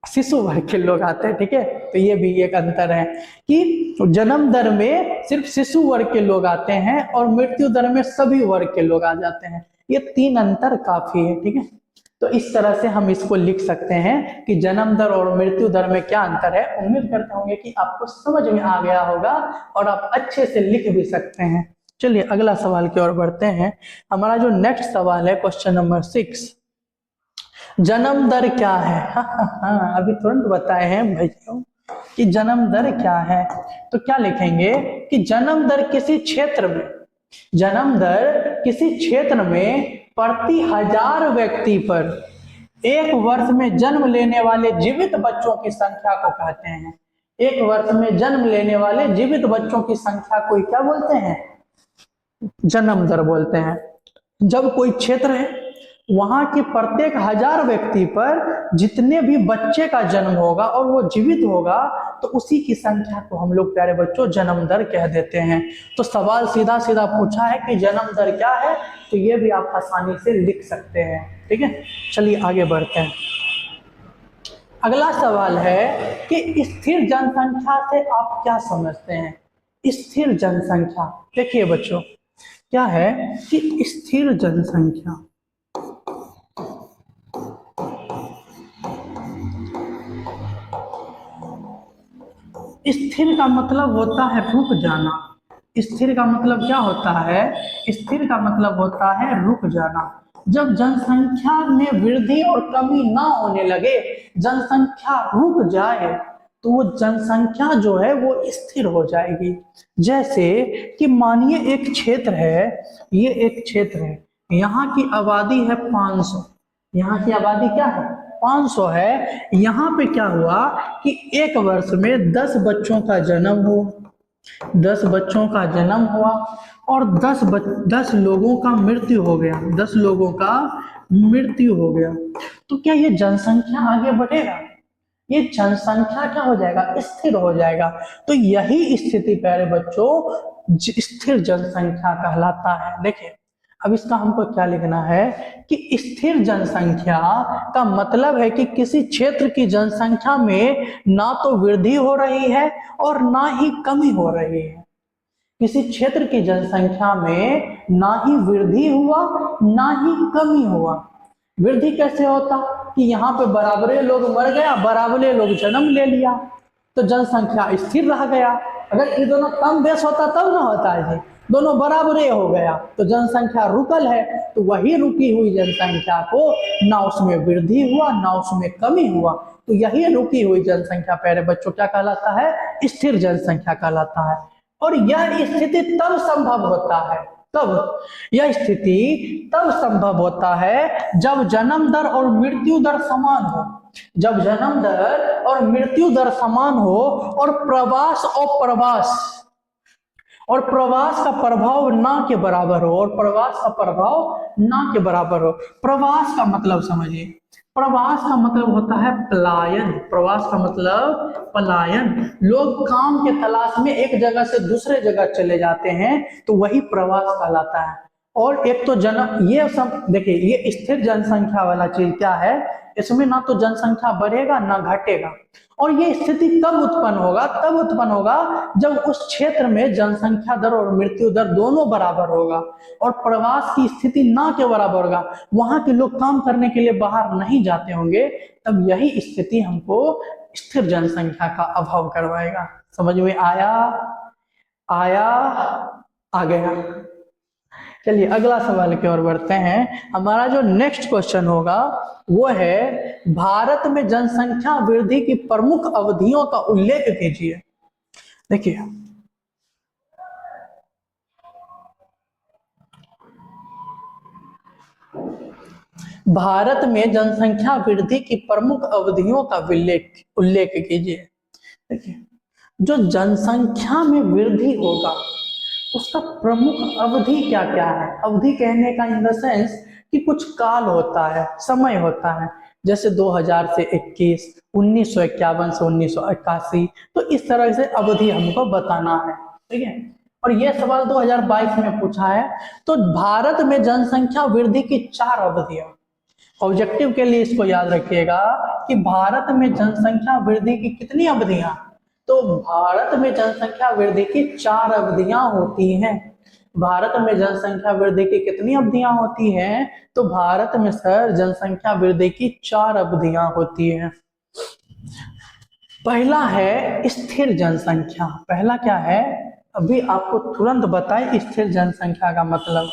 शिशु वर्ग के लोग आते हैं, ठीक है। तो ये भी एक अंतर है कि जन्म दर में सिर्फ शिशु वर्ग के लोग आते हैं और मृत्यु दर में सभी वर्ग के लोग आ जाते हैं, ये तीन अंतर काफी है, ठीक है। तो इस तरह से हम इसको लिख सकते हैं कि जन्म दर और मृत्यु दर में क्या अंतर है। उम्मीद करते होंगे कि आपको समझ में आ गया होगा और आप अच्छे से लिख भी सकते हैं। चलिए अगला सवाल की ओर बढ़ते हैं। हमारा जो नेक्स्ट सवाल है क्वेश्चन नंबर 6, जन्म दर क्या है। हाँ, अभी तुरंत बताए हैं भैया कि जन्म दर क्या है, तो क्या लिखेंगे कि जन्म दर किसी क्षेत्र में, जन्म दर किसी क्षेत्र में प्रति 1000 व्यक्ति पर एक वर्ष में जन्म लेने वाले जीवित बच्चों की संख्या को कहते हैं। एक वर्ष में जन्म लेने वाले जीवित बच्चों की संख्या को क्या बोलते हैं, जन्म दर बोलते हैं। जब कोई क्षेत्र है वहां के प्रत्येक 1000 व्यक्ति पर जितने भी बच्चे का जन्म होगा और वो जीवित होगा तो उसी की संख्या को हम लोग प्यारे बच्चों जन्म दर कह देते हैं। तो सवाल सीधा सीधा पूछा है कि जन्म दर क्या है, तो ये भी आप आसानी से लिख सकते हैं, ठीक है। चलिए आगे बढ़ते हैं। अगला सवाल है कि स्थिर जनसंख्या से आप क्या समझते हैं। स्थिर जनसंख्या, देखिए बच्चों क्या है कि स्थिर जनसंख्या, स्थिर का मतलब होता है रुक जाना। स्थिर का मतलब क्या होता है, स्थिर का मतलब होता है रुक जाना। जब जनसंख्या में वृद्धि और कमी ना होने लगे, जनसंख्या रुक जाए, तो वो जनसंख्या जो है वो स्थिर हो जाएगी। जैसे कि मानिए एक क्षेत्र है, ये एक क्षेत्र है, यहाँ की आबादी है 500, यहाँ की आबादी क्या है 500 है। यहाँ पे क्या हुआ कि एक वर्ष में 10 बच्चों का जन्म हो, 10 बच्चों का जन्म हुआ और 10 लोगों का मृत्यु हो गया, 10 लोगों का मृत्यु हो गया, तो क्या ये जनसंख्या आगे बढ़ेगा, ये जनसंख्या क्या हो जाएगा, स्थिर हो जाएगा। तो यही स्थिति प्यारे बच्चों स्थिर जनसंख्या कहलाता है। देखिए अब इसका हमको क्या लिखना है कि स्थिर जनसंख्या का मतलब है कि किसी क्षेत्र की जनसंख्या में ना तो वृद्धि हो रही है और ना ही कमी हो रही है। किसी क्षेत्र की जनसंख्या में ना ही वृद्धि हुआ ना ही कमी हुआ। वृद्धि कैसे होता कि यहाँ पे बराबरे लोग मर गया, बराबरे लोग जन्म ले लिया, तो जनसंख्या स्थिर रह गया। अगर ये दोनों कम बेस होता तब ना होता है जी, दोनों बराबरे हो गया तो जनसंख्या रुकल है, तो वही रुकी हुई जनसंख्या को ना उसमें वृद्धि हुआ ना उसमें कमी हुआ, तो यही रुकी हुई जनसंख्या प्यारे बच्चों क्या कहलाता है, स्थिर जनसंख्या कहलाता है। और यह स्थिति तब संभव होता है, तब यह स्थिति तब संभव होता है जब जन्म दर और मृत्यु दर समान हो, जब जन्म दर और मृत्यु दर समान हो और प्रवास का प्रभाव ना के बराबर हो, और प्रवास का प्रभाव ना के बराबर हो। प्रवास का मतलब समझिए, प्रवास का मतलब होता है पलायन। प्रवास का मतलब पलायन। लोग काम के तलाश में एक जगह से दूसरे जगह चले जाते हैं, तो वही प्रवास कहलाता है। और एक तो जन ये सब देखिए, ये स्थिर जनसंख्या वाला चीज क्या है, इसमें ना तो जनसंख्या बढ़ेगा ना घटेगा। और ये स्थिति कब उत्पन्न होगा, तब उत्पन्न होगा जब उस क्षेत्र में जनसंख्या दर और मृत्यु दर दोनों बराबर होगा और प्रवास की स्थिति ना के बराबर होगा, वहां के लोग काम करने के लिए बाहर नहीं जाते होंगे, तब यही स्थिति हमको स्थिर जनसंख्या का अभाव करवाएगा। समझ में आया? आया? आ गया? चलिए अगला सवाल की ओर बढ़ते हैं। हमारा जो नेक्स्ट क्वेश्चन होगा वो है, भारत में जनसंख्या वृद्धि की प्रमुख अवधियों का उल्लेख कीजिए। देखिए, भारत में जनसंख्या वृद्धि की प्रमुख अवधियों का उल्लेख कीजिए। देखिए, जो जनसंख्या में वृद्धि होगा उसका प्रमुख अवधि क्या क्या है। अवधि कहने का इन द सेंस कि कुछ काल होता है, समय होता है, जैसे 2000 से 21, 1951 से 1981, तो इस तरह से अवधि हमको बताना है। ठीक है, और यह सवाल 2022 में पूछा है। तो भारत में जनसंख्या वृद्धि की 4 अवधियां, ऑब्जेक्टिव के लिए इसको याद रखिएगा कि भारत में जनसंख्या वृद्धि की कितनी अवधियां, तो भारत में जनसंख्या वृद्धि की 4 अवधियां होती हैं। भारत में जनसंख्या वृद्धि की कितनी अवधियां होती हैं, तो भारत में सर जनसंख्या वृद्धि की 4 अवधियां होती हैं। पहला है स्थिर जनसंख्या। पहला क्या है, अभी आपको तुरंत बताए स्थिर जनसंख्या का मतलब।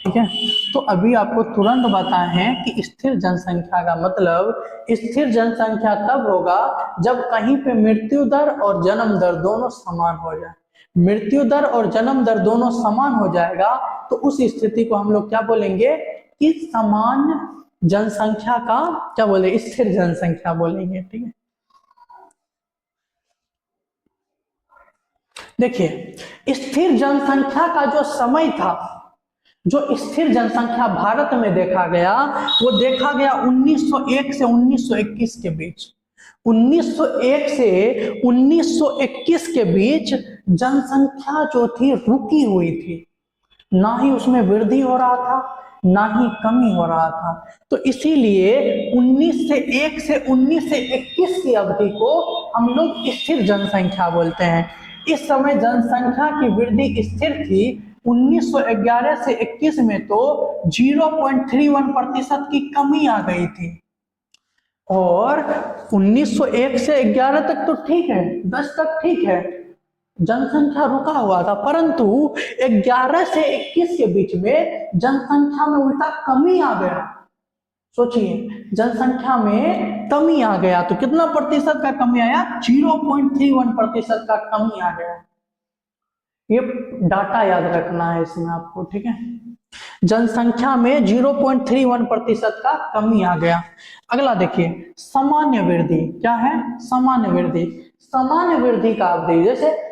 ठीक है, तो अभी आपको तुरंत बताए हैं कि स्थिर जनसंख्या का मतलब, स्थिर जनसंख्या तब होगा जब कहीं पे मृत्यु दर और जन्म दर दोनों समान हो जाए। मृत्यु दर और जन्म दर दोनों समान हो जाएगा तो उस स्थिति को हम लोग क्या बोलेंगे कि समान जनसंख्या का क्या बोले, स्थिर जनसंख्या बोलेंगे। ठीक है, देखिए स्थिर जनसंख्या का जो समय था, जो स्थिर जनसंख्या भारत में देखा गया वो देखा गया 1901 से 1921 के बीच। 1901 से 1921 के बीच जनसंख्या जो थी रुकी हुई थी, ना ही उसमें वृद्धि हो रहा था ना ही कमी हो रहा था। तो इसीलिए 1901 से 19 से 21 की अवधि को हम लोग स्थिर जनसंख्या बोलते हैं। इस समय जनसंख्या की वृद्धि स्थिर थी। 1911 से 21 में तो 0.31% की कमी आ गई थी, और 1901 से 11 तक तो ठीक है, 10 तक ठीक है, जनसंख्या रुका हुआ था, परंतु 11 से 21 के बीच में जनसंख्या में उल्टा कमी आ गया। सोचिए, जनसंख्या में कमी आ गया तो कितना प्रतिशत का कमी आया, 0.31% का कमी आ गया। ये डाटा याद रखना है इसमें आपको। ठीक है, जनसंख्या में 0.31% का कमी आ गया। अगला देखिए, सामान्य वृद्धि क्या है। सामान्य वृद्धि, सामान्य वृद्धि का अवधि, जैसे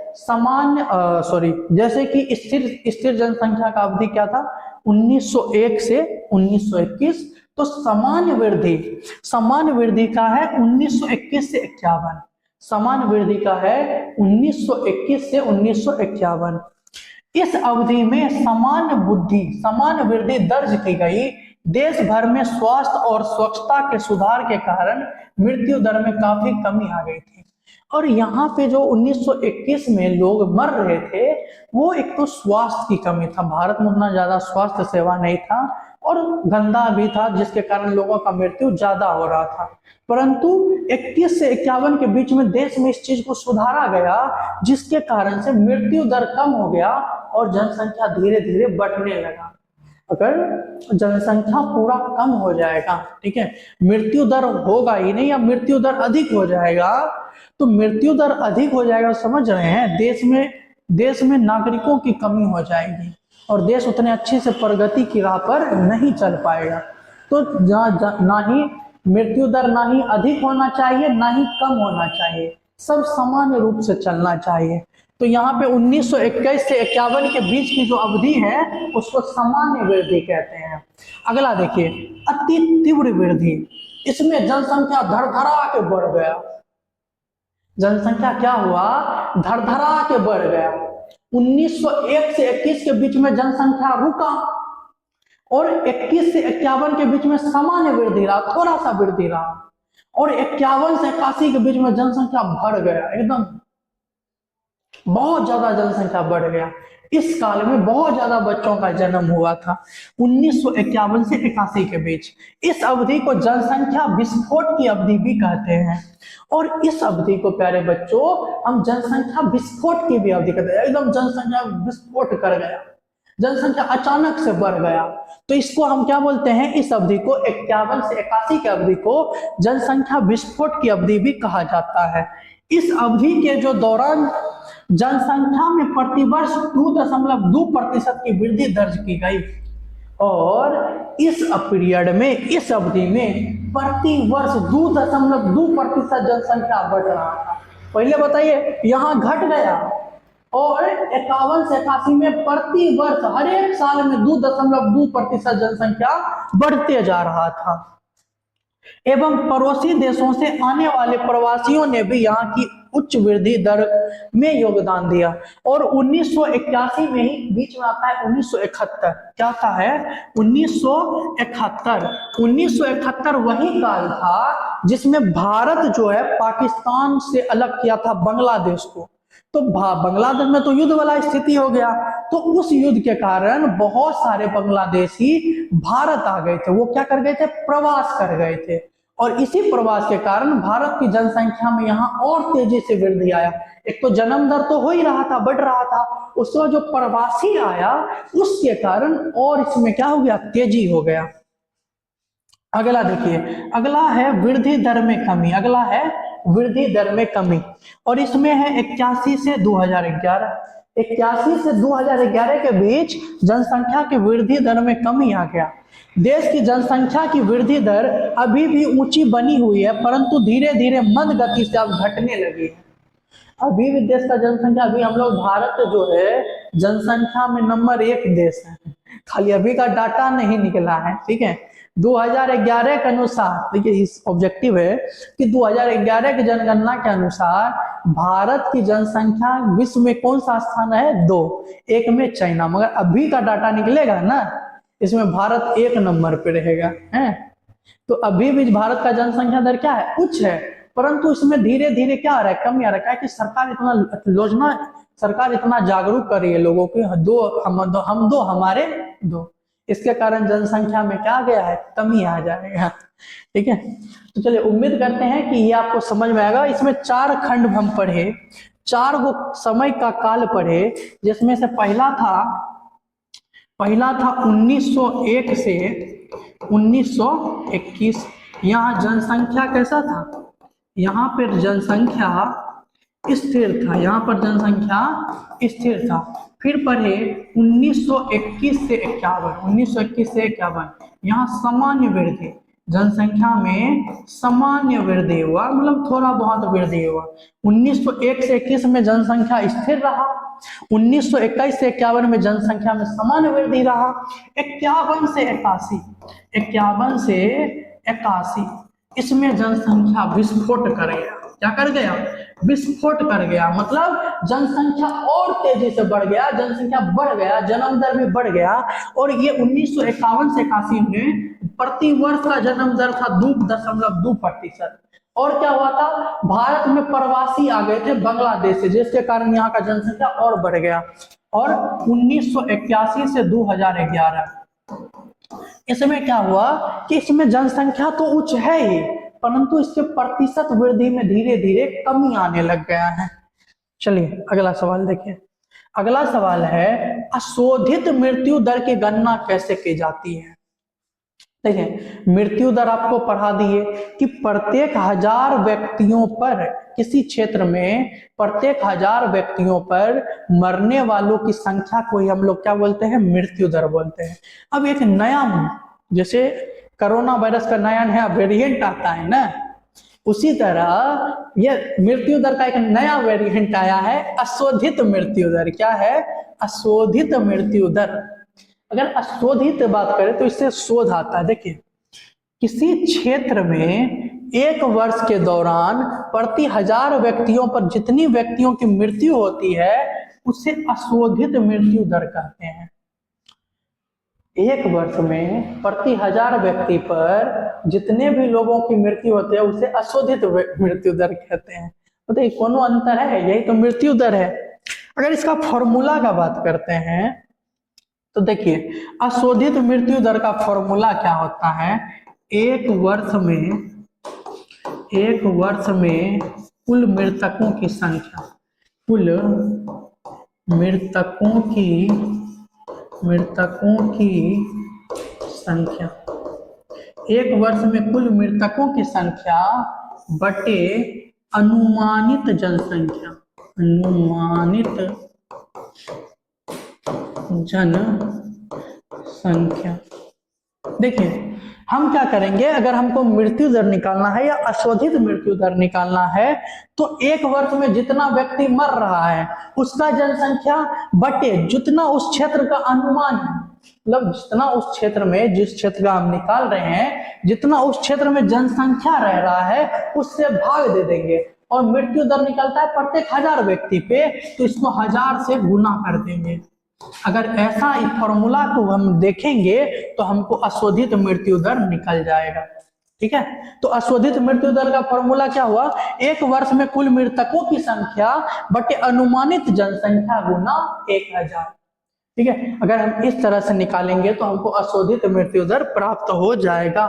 जैसे कि स्थिर स्थिर जनसंख्या का अवधि क्या था, 1901 से 1921। तो सामान्य वृद्धि का है 1921 से 51। सामान्य वृद्धि का है 1921 से 1951। इस अवधि में सामान्य वृद्धि दर्ज की गई। देश भर में स्वास्थ्य और स्वच्छता के सुधार के कारण मृत्यु दर में काफी कमी आ गई थी। और यहाँ पे जो 1921 में लोग मर रहे थे, वो एक तो स्वास्थ्य की कमी था, भारत में उतना ज्यादा स्वास्थ्य सेवा नहीं था और गंदा भी था, जिसके कारण लोगों का मृत्यु ज्यादा हो रहा था। परंतु 21 से 51 के बीच में देश में इस चीज को सुधारा गया, जिसके कारण से मृत्यु दर कम हो गया और जनसंख्या धीरे धीरे बढ़ने लगा। अगर जनसंख्या पूरा कम हो जाएगा, ठीक है, मृत्यु दर होगा ही नहीं या मृत्यु दर अधिक हो जाएगा, तो मृत्यु दर अधिक हो जाएगा, समझ रहे हैं, देश में नागरिकों की कमी हो जाएगी और देश उतने अच्छे से प्रगति की राह पर नहीं चल पाएगा। तो ना ही मृत्यु दर ना ही अधिक होना चाहिए ना ही कम होना चाहिए, सब सामान्य रूप से चलना चाहिए। तो यहाँ पे 1921 से 51 के बीच की जो अवधि है उसको सामान्य वृद्धि कहते हैं। अगला देखिए, अति तीव्र वृद्धि। इसमें जनसंख्या धड़धड़ा के बढ़ गया। जनसंख्या क्या हुआ, धड़धड़ा के बढ़ गया। 1901 से 21 के बीच में जनसंख्या रुका और 21 से 51 के बीच में सामान्य वृद्धि रहा, थोड़ा सा वृद्धि रहा, और 51 से 81 के बीच में जनसंख्या बढ़ गया, एकदम बहुत ज्यादा जनसंख्या बढ़ गया। इस काल में बहुत ज्यादा बच्चों का जन्म हुआ था 1951 से 81 के बीच। इस अवधि को जनसंख्या विस्फोट की अवधि भी कहते हैं। और इस अवधि को प्यारे बच्चों हम जनसंख्या विस्फोट की भी अवधि कहते हैं। एकदम जनसंख्या विस्फोट कर गया, जनसंख्या अचानक से बढ़ गया, तो इसको हम क्या बोलते हैं, इस अवधि को 51 से 81 की अवधि को जनसंख्या विस्फोट की अवधि भी कहा जाता है। इस अवधि के जो दौरान जनसंख्या में प्रतिवर्ष 2.2% की वृद्धि दर्ज की गई और इस पीरियड में, इस अवधि में प्रति वर्ष 2.2% जनसंख्या बढ़ रहा था। पहले बताइए यहाँ घट गया और 51 से 81 में प्रति वर्ष हर एक साल में 2.2% जनसंख्या बढ़ते जा रहा था। एवं पड़ोसी देशों से आने वाले प्रवासियों ने भी यहाँ की उच्च वृद्धि दर में योगदान दिया। और 1981 में ही बीच में आता है 1971। क्या आता है 1971? 1971 वही काल था जिसमें भारत जो है पाकिस्तान से अलग किया था बांग्लादेश को। तो बांग्लादेश में तो युद्ध वाला स्थिति हो गया, तो उस युद्ध के कारण बहुत सारे बांग्लादेशी भारत आ गए थे। वो क्या कर गए थे, प्रवास कर गए थे, और इसी प्रवास के कारण भारत की जनसंख्या में यहाँ और तेजी से वृद्धि आया। एक तो जन्म दर तो हो ही रहा था, बढ़ रहा था, उसके बाद जो प्रवासी आया उसके कारण और इसमें क्या हो गया, तेजी हो गया। अगला देखिए, अगला है वृद्धि दर में कमी। अगला है वृद्धि दर में कमी, और इसमें है 81 से 2011। 81 से 2011 के बीच जनसंख्या की वृद्धि दर में कमी आ गया। देश की जनसंख्या की वृद्धि दर अभी भी ऊंची बनी हुई है, परंतु धीरे धीरे मंद गति से अब घटने लगी है। अभी भी देश का जनसंख्या, अभी हम लोग भारत जो है जनसंख्या में नंबर 1 देश है, खाली अभी का डाटा नहीं निकला है, ठीक है। 2011 के अनुसार, देखिए इस ऑब्जेक्टिव है कि 2011 की जनगणना के अनुसार भारत की जनसंख्या विश्व में कौन सा स्थान है, 2, एक में चाइना, मगर अभी का डाटा निकलेगा ना, इसमें भारत 1 नंबर पे रहेगा, है। तो अभी भी भारत का जनसंख्या दर क्या है, उच्च है, परंतु इसमें धीरे धीरे क्या आ रहा है, कमी आ रहा है, कि सरकार इतना योजना, सरकार इतना जागरूक कर रही है लोगों के, हम दो हमारे दो, इसके कारण जनसंख्या में क्या आ गया है, कमी आ जाएगा, ठीक है। तो चलिए उम्मीद करते हैं कि ये आपको समझ में आएगा। इसमें 4 खंड हम पढ़े, 4 गो समय का काल पढ़े, जिसमें से पहला था 1901 से 1921। यहाँ जनसंख्या कैसा था, यहाँ पर जनसंख्या स्थिर था, यहाँ पर जनसंख्या स्थिर था। फिर पढ़े 1921 से 51, 1921 से 51, यहाँ सामान्य वृद्धि, जनसंख्या में सामान्य वृद्धि हुआ, मतलब थोड़ा बहुत वृद्धि हुआ। 1901 से 21 में जनसंख्या स्थिर रहा, 1921 से 51 में जनसंख्या में सामान्य वृद्धि रहा, 51 से 81, 51 से 81 इसमें जनसंख्या विस्फोट कर गया। क्या कर गया, विस्फोट कर गया, मतलब जनसंख्या और तेजी से बढ़ गया, जनसंख्या बढ़ गया, जन्म दर भी बढ़ गया। और ये 1951 से 81 में प्रति वर्ष का जन्म दर था 2.2%। और क्या हुआ था, भारत में प्रवासी आ गए थे बांग्लादेश से, जिसके कारण यहाँ का जनसंख्या और बढ़ गया। और 1981 से 2011 इसमें क्या हुआ कि इसमें जनसंख्या तो उच्च है ही, परंतु इसके प्रतिशत वृद्धि में धीरे धीरे कमी आने लग गया है। चलिए अगला सवाल देखिए। अगला सवाल है, अशोधित मृत्यु दर की गणना कैसे की जाती है। देखिए मृत्यु दर आपको पढ़ा दिए कि प्रत्येक 1000 व्यक्तियों पर, किसी क्षेत्र में प्रत्येक 1000 व्यक्तियों पर मरने वालों की संख्या को ही हम लोग क्या बोलते हैं, मृत्यु दर बोलते हैं। अब एक नया, जैसे कोरोना वायरस का नया वेरिएंट आता है ना, उसी तरह यह मृत्यु दर का एक नया वेरिएंट आया है, अशोधित मृत्यु दर। क्या है, अशोधित मृत्यु दर। अगर अशोधित बात करें तो इससे शोध आता है। देखिए किसी क्षेत्र में एक वर्ष के दौरान प्रति 1000 व्यक्तियों पर जितनी व्यक्तियों की मृत्यु होती है उसे अशोधित मृत्यु दर कहते हैं। एक वर्ष में प्रति 1000 व्यक्ति पर जितने भी लोगों की मृत्यु होती है उसे अशोधित मृत्यु दर कहते हैं। बताइए कौन अंतर है, यही तो मृत्यु दर है। अगर इसका फॉर्मूला का बात करते हैं तो देखिए अशोधित मृत्यु दर का फॉर्मूला क्या होता है, एक वर्ष में कुल मृतकों की संख्या, कुल मृतकों की संख्या, एक वर्ष में कुल मृतकों की संख्या बटे अनुमानित जनसंख्या, अनुमानित जनसंख्या। देखिए हम क्या करेंगे, अगर हमको मृत्यु दर निकालना है या अशोधित मृत्यु दर निकालना है तो एक वर्ष में जितना व्यक्ति मर रहा है उसका जनसंख्या बटे जितना उस क्षेत्र का अनुमान है, मतलब जितना उस क्षेत्र में, जिस क्षेत्र का हम निकाल रहे हैं, जितना उस क्षेत्र में जनसंख्या रह रहा है उससे भाग दे देंगे। और मृत्यु दर निकलता है प्रत्येक 1000 व्यक्ति पे, तो इसको 1000 से गुना कर देंगे। अगर ऐसा इस फॉर्मूला को हम देखेंगे तो हमको अशोधित मृत्यु दर निकल जाएगा। ठीक है, तो अशोधित मृत्यु दर का फॉर्मूला क्या हुआ, एक वर्ष में कुल मृतकों की संख्या बटे अनुमानित जनसंख्या गुना 1000। ठीक है, अगर हम इस तरह से निकालेंगे तो हमको अशोधित मृत्यु दर प्राप्त हो जाएगा।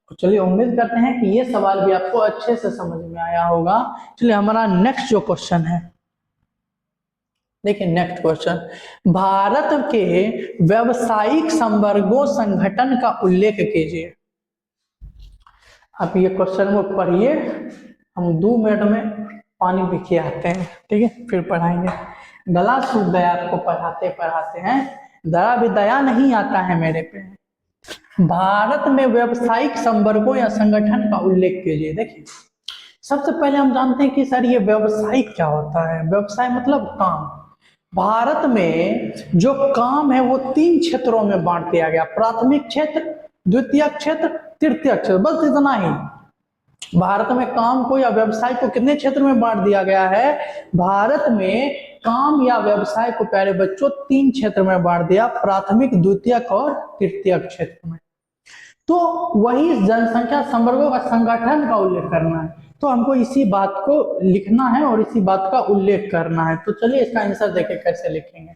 तो चलिए उम्मीद करते हैं कि ये सवाल भी आपको अच्छे से समझ में आया होगा। चलिए हमारा नेक्स्ट जो क्वेश्चन है, देखिए नेक्स्ट क्वेश्चन, भारत के व्यावसायिक संवर्गों संगठन का उल्लेख कीजिए। आप ये क्वेश्चन को पढ़िए, हम 2 मिनट में पानी पी के आते हैं, ठीक है, फिर पढ़ाएंगे। गला सूख गया आपको पढ़ाते पढ़ाते हैं, दया भी दया नहीं आता है मेरे पे। भारत में व्यावसायिक संवर्गों या संगठन का उल्लेख कीजिए। देखिए सबसे पहले हम जानते हैं कि सर ये व्यवसायिक क्या होता है। व्यवसाय मतलब काम। भारत में जो काम है वो 3 क्षेत्रों में बांट दिया गया, प्राथमिक क्षेत्र, द्वितीयक क्षेत्र, तृतीयक क्षेत्र, बस इतना ही। भारत में काम को या व्यवसाय को कितने क्षेत्र में बांट दिया गया है, भारत में काम या व्यवसाय को प्यारे बच्चों 3 क्षेत्र में बांट दिया, प्राथमिक, द्वितीयक और तृतीयक क्षेत्र में। तो वही जनसंख्या संवर्गों का संगठन का उल्लेख करना है, तो हमको इसी बात को लिखना है और इसी बात का उल्लेख करना है। तो चलिए इसका आंसर देखें कैसे लिखेंगे।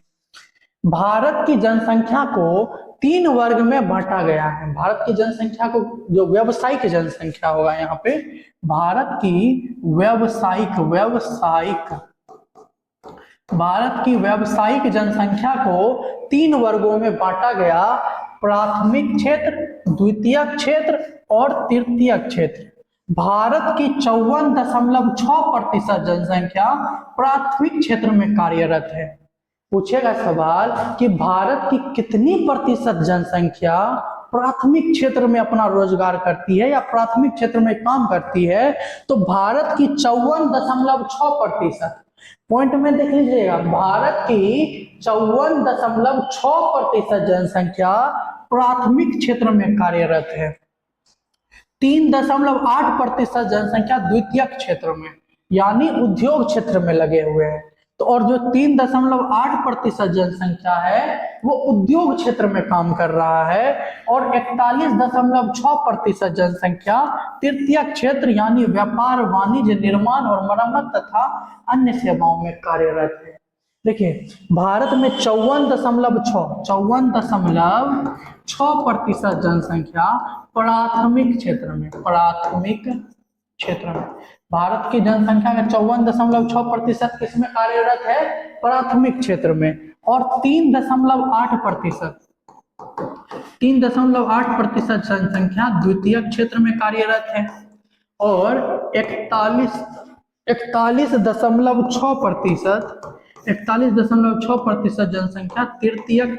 भारत की जनसंख्या को 3 वर्ग में बांटा गया है। भारत की जनसंख्या को, जो व्यावसायिक जनसंख्या होगा यहाँ पे, भारत की व्यावसायिक जनसंख्या को 3 वर्गों में बांटा गया, प्राथमिक क्षेत्र, द्वितीयक क्षेत्र और तृतीयक क्षेत्र। भारत की 54.6% जनसंख्या प्राथमिक क्षेत्र में कार्यरत है। पूछेगा सवाल कि भारत की कितनी प्रतिशत जनसंख्या प्राथमिक क्षेत्र में अपना रोजगार करती है या प्राथमिक क्षेत्र में काम करती है, तो भारत की 54.6%। पॉइंट में देख लीजिएगा, भारत की 54.6% जनसंख्या प्राथमिक क्षेत्र में कार्यरत है, 3.8% जनसंख्या द्वितीयक क्षेत्र में यानी उद्योग क्षेत्र में लगे हुए हैं। तो और जो 3.8% जनसंख्या है वो उद्योग क्षेत्र में काम कर रहा है, और 41.6% जनसंख्या तृतीयक क्षेत्र यानी व्यापार, वाणिज्य, निर्माण और मरम्मत तथा अन्य सेवाओं में कार्यरत है। देखिए भारत में 54.6% जनसंख्या प्राथमिक क्षेत्र में, भारत की जनसंख्या का 54.6% किसमें कार्यरत है, प्राथमिक क्षेत्र में, और 3.8% जनसंख्या द्वितीयक क्षेत्र में कार्यरत है, और 41.6% जनसंख्या तृतीयक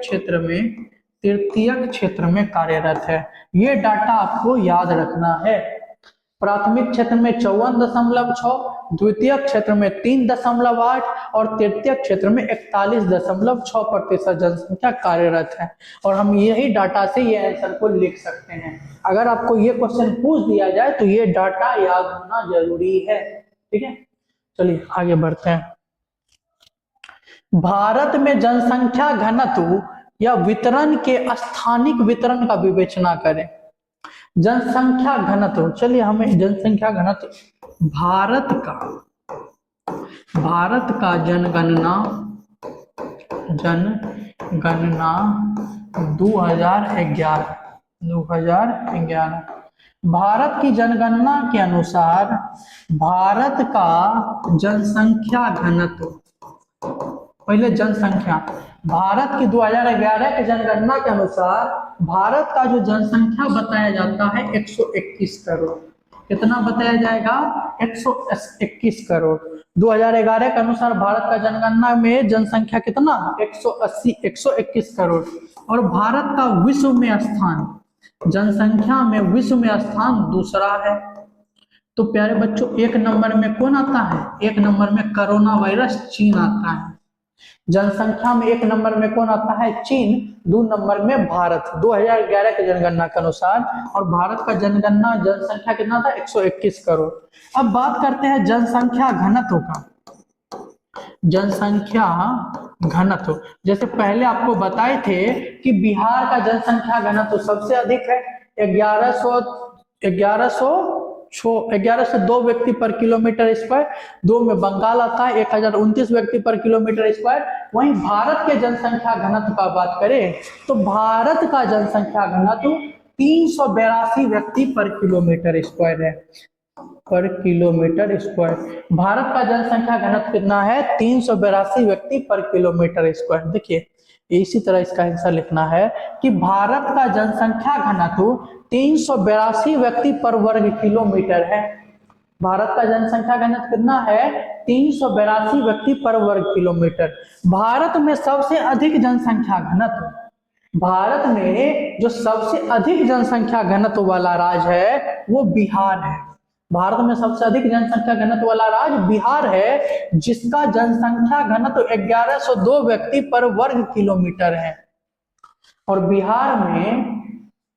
क्षेत्र में कार्यरत है। ये डाटा आपको याद रखना है। प्राथमिक क्षेत्र में 54.6, द्वितीय क्षेत्र में 3.8 और तृतीय क्षेत्र में 41.6% जनसंख्या कार्यरत है। और हम यही डाटा से ये आंसर को लिख सकते हैं। अगर आपको ये क्वेश्चन पूछ दिया जाए तो ये डाटा याद होना जरूरी है। ठीक है, चलिए आगे बढ़ते हैं। भारत में जनसंख्या घनत्व या वितरण के स्थानिक वितरण का विवेचना करें। जनसंख्या घनत्व, चलिए हमें जनसंख्या घनत्व भारत का जनगणना 2011 भारत की जनगणना के अनुसार भारत का जनसंख्या घनत्व, पहले जनसंख्या, भारत की 2011 की जनगणना के अनुसार भारत का जो जनसंख्या बताया जाता है 121 करोड़। कितना बताया जाएगा? 121 करोड़। 2011 के अनुसार भारत का जनगणना में जनसंख्या कितना? 121 करोड़। और भारत का विश्व में स्थान, जनसंख्या में विश्व में स्थान दूसरा है। तो प्यारे बच्चों, एक नंबर में कौन आता है? एक नंबर में कोरोना वायरस चीन आता है। जनसंख्या में एक नंबर में कौन आता है? चीन। 2 नंबर में भारत 2011 की जनगणना के अनुसार। और भारत का जनगणना जनसंख्या कितना था? 121 करोड़। अब बात करते हैं जनसंख्या घनत्व का। जनसंख्या घनत्व, जैसे पहले आपको बताए थे कि बिहार का जनसंख्या घनत्व सबसे अधिक है, 1102 व्यक्ति पर किलोमीटर स्क्वायर। 2 में बंगाल आता है 1029 व्यक्ति पर किलोमीटर स्क्वायर। वहीं भारत के जनसंख्या घनत्व का बात करें तो भारत का जनसंख्या घनत्व 382 व्यक्ति पर किलोमीटर स्क्वायर है, पर किलोमीटर स्क्वायर। भारत का जनसंख्या घनत्व कितना है? 382 व्यक्ति पर किलोमीटर स्क्वायर। देखिए इसी तरह इसका आंसर लिखना है कि भारत का जनसंख्या घनत्व 382 व्यक्ति पर वर्ग किलोमीटर है। भारत का जनसंख्या घनत्व कितना है? 382 व्यक्ति पर वर्ग किलोमीटर। भारत में सबसे अधिक जनसंख्या घनत्व, भारत में जो सबसे अधिक जनसंख्या घनत्व वाला राज्य है वो बिहार है। भारत में सबसे अधिक जनसंख्या घनत्व वाला राज्य बिहार है, जिसका जनसंख्या घनत्व 1102 व्यक्ति पर वर्ग किलोमीटर है। और बिहार में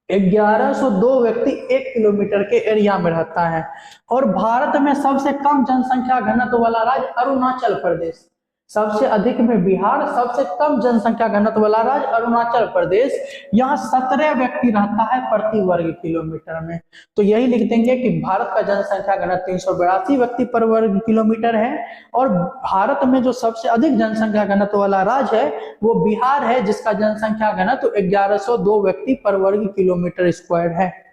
1102 व्यक्ति 1 किलोमीटर के एरिया में रहता है। और भारत में सबसे कम जनसंख्या घनत्व वाला राज्य अरुणाचल प्रदेश। सबसे अधिक में बिहार, सबसे कम जनसंख्या घनत्व वाला राज्य अरुणाचल प्रदेश। यहाँ 17 व्यक्ति रहता है प्रति वर्ग किलोमीटर में। तो यही लिख देंगे कि भारत का जनसंख्या घनत्व 382 व्यक्ति पर वर्ग किलोमीटर है। और भारत में जो सबसे अधिक जनसंख्या घनत्व वाला राज्य है वो बिहार है, जिसका जनसंख्या घनत्व 1102 व्यक्ति पर वर्ग किलोमीटर स्क्वायर है।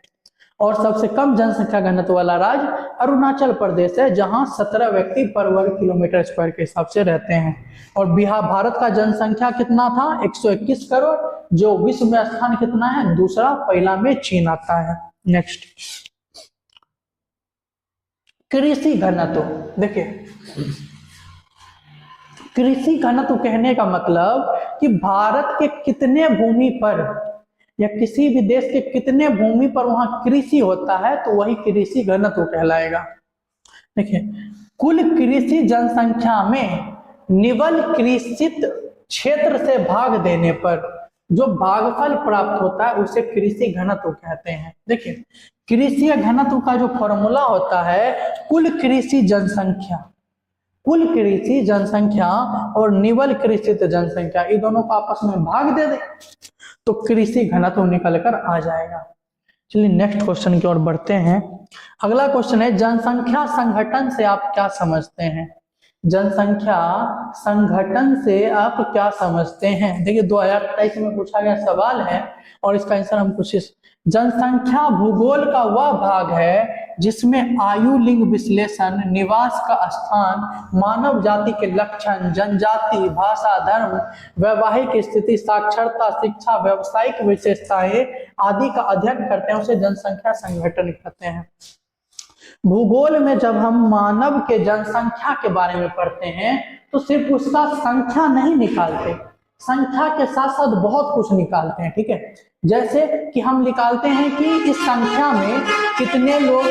और सबसे कम जनसंख्या घनत्व वाला राज्य अरुणाचल प्रदेश है, जहां 17 व्यक्ति पर वर्ग किलोमीटर स्क्वायर के हिसाब से रहते हैं। और बिहार, भारत का जनसंख्या कितना था? 121 करोड़, जो विश्व में स्थान कितना है? दूसरा। पहला में चीन आता है। नेक्स्ट, कृषि घनत्व। देखिए कृषि घनत्व कहने का मतलब कि भारत के कितने भूमि पर या किसी भी देश के कितने भूमि पर वहां कृषि होता है, तो वही कृषि घनत्व कहलाएगा। देखिए, कुल कृषि जनसंख्या में निवल कृषित क्षेत्र से भाग देने पर जो भागफल प्राप्त होता है उसे कृषि घनत्व कहते हैं। देखिए, कृषि घनत्व का जो फॉर्मूला होता है कुल कृषि जनसंख्या और निवल कृषित जनसंख्या, ये दोनों को आपस में भाग दे दे तो कृषि घनत्व निकल कर आ जाएगा। चलिए नेक्स्ट क्वेश्चन की ओर बढ़ते हैं। अगला क्वेश्चन है, जनसंख्या संगठन से आप क्या समझते हैं? जनसंख्या संगठन से आप क्या समझते हैं? देखिए 2023 में पूछा गया सवाल है और इसका आंसर हम कुछ। जनसंख्या भूगोल का वह भाग है जिसमें आयु, लिंग विश्लेषण, निवास का स्थान, मानव जाति के लक्षण, जनजाति, भाषा, धर्म, वैवाहिक स्थिति, साक्षरता, शिक्षा, व्यावसायिक विशेषताएं आदि का अध्ययन करते हैं, उसे जनसंख्या संगठन कहते हैं। भूगोल में जब हम मानव के जनसंख्या के बारे में पढ़ते हैं तो सिर्फ उसका संख्या नहीं निकालते, संख्या के साथ साथ बहुत कुछ निकालते हैं। ठीक है, जैसे कि हम निकालते हैं कि इस संख्या में कितने लोग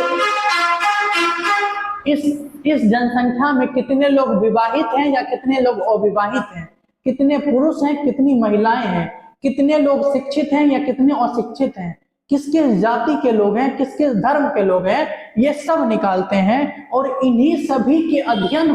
इस जनसंख्या में कितने लोग विवाहित हैं या कितने लोग अविवाहित हैं, कितने पुरुष हैं कितनी महिलाएं हैं, कितने लोग शिक्षित हैं या कितने अशिक्षित हैं, किसके जाति के लोग हैं किसके धर्म के लोग हैं, ये सब निकालते हैं। और इन्हीं सभी के अध्ययन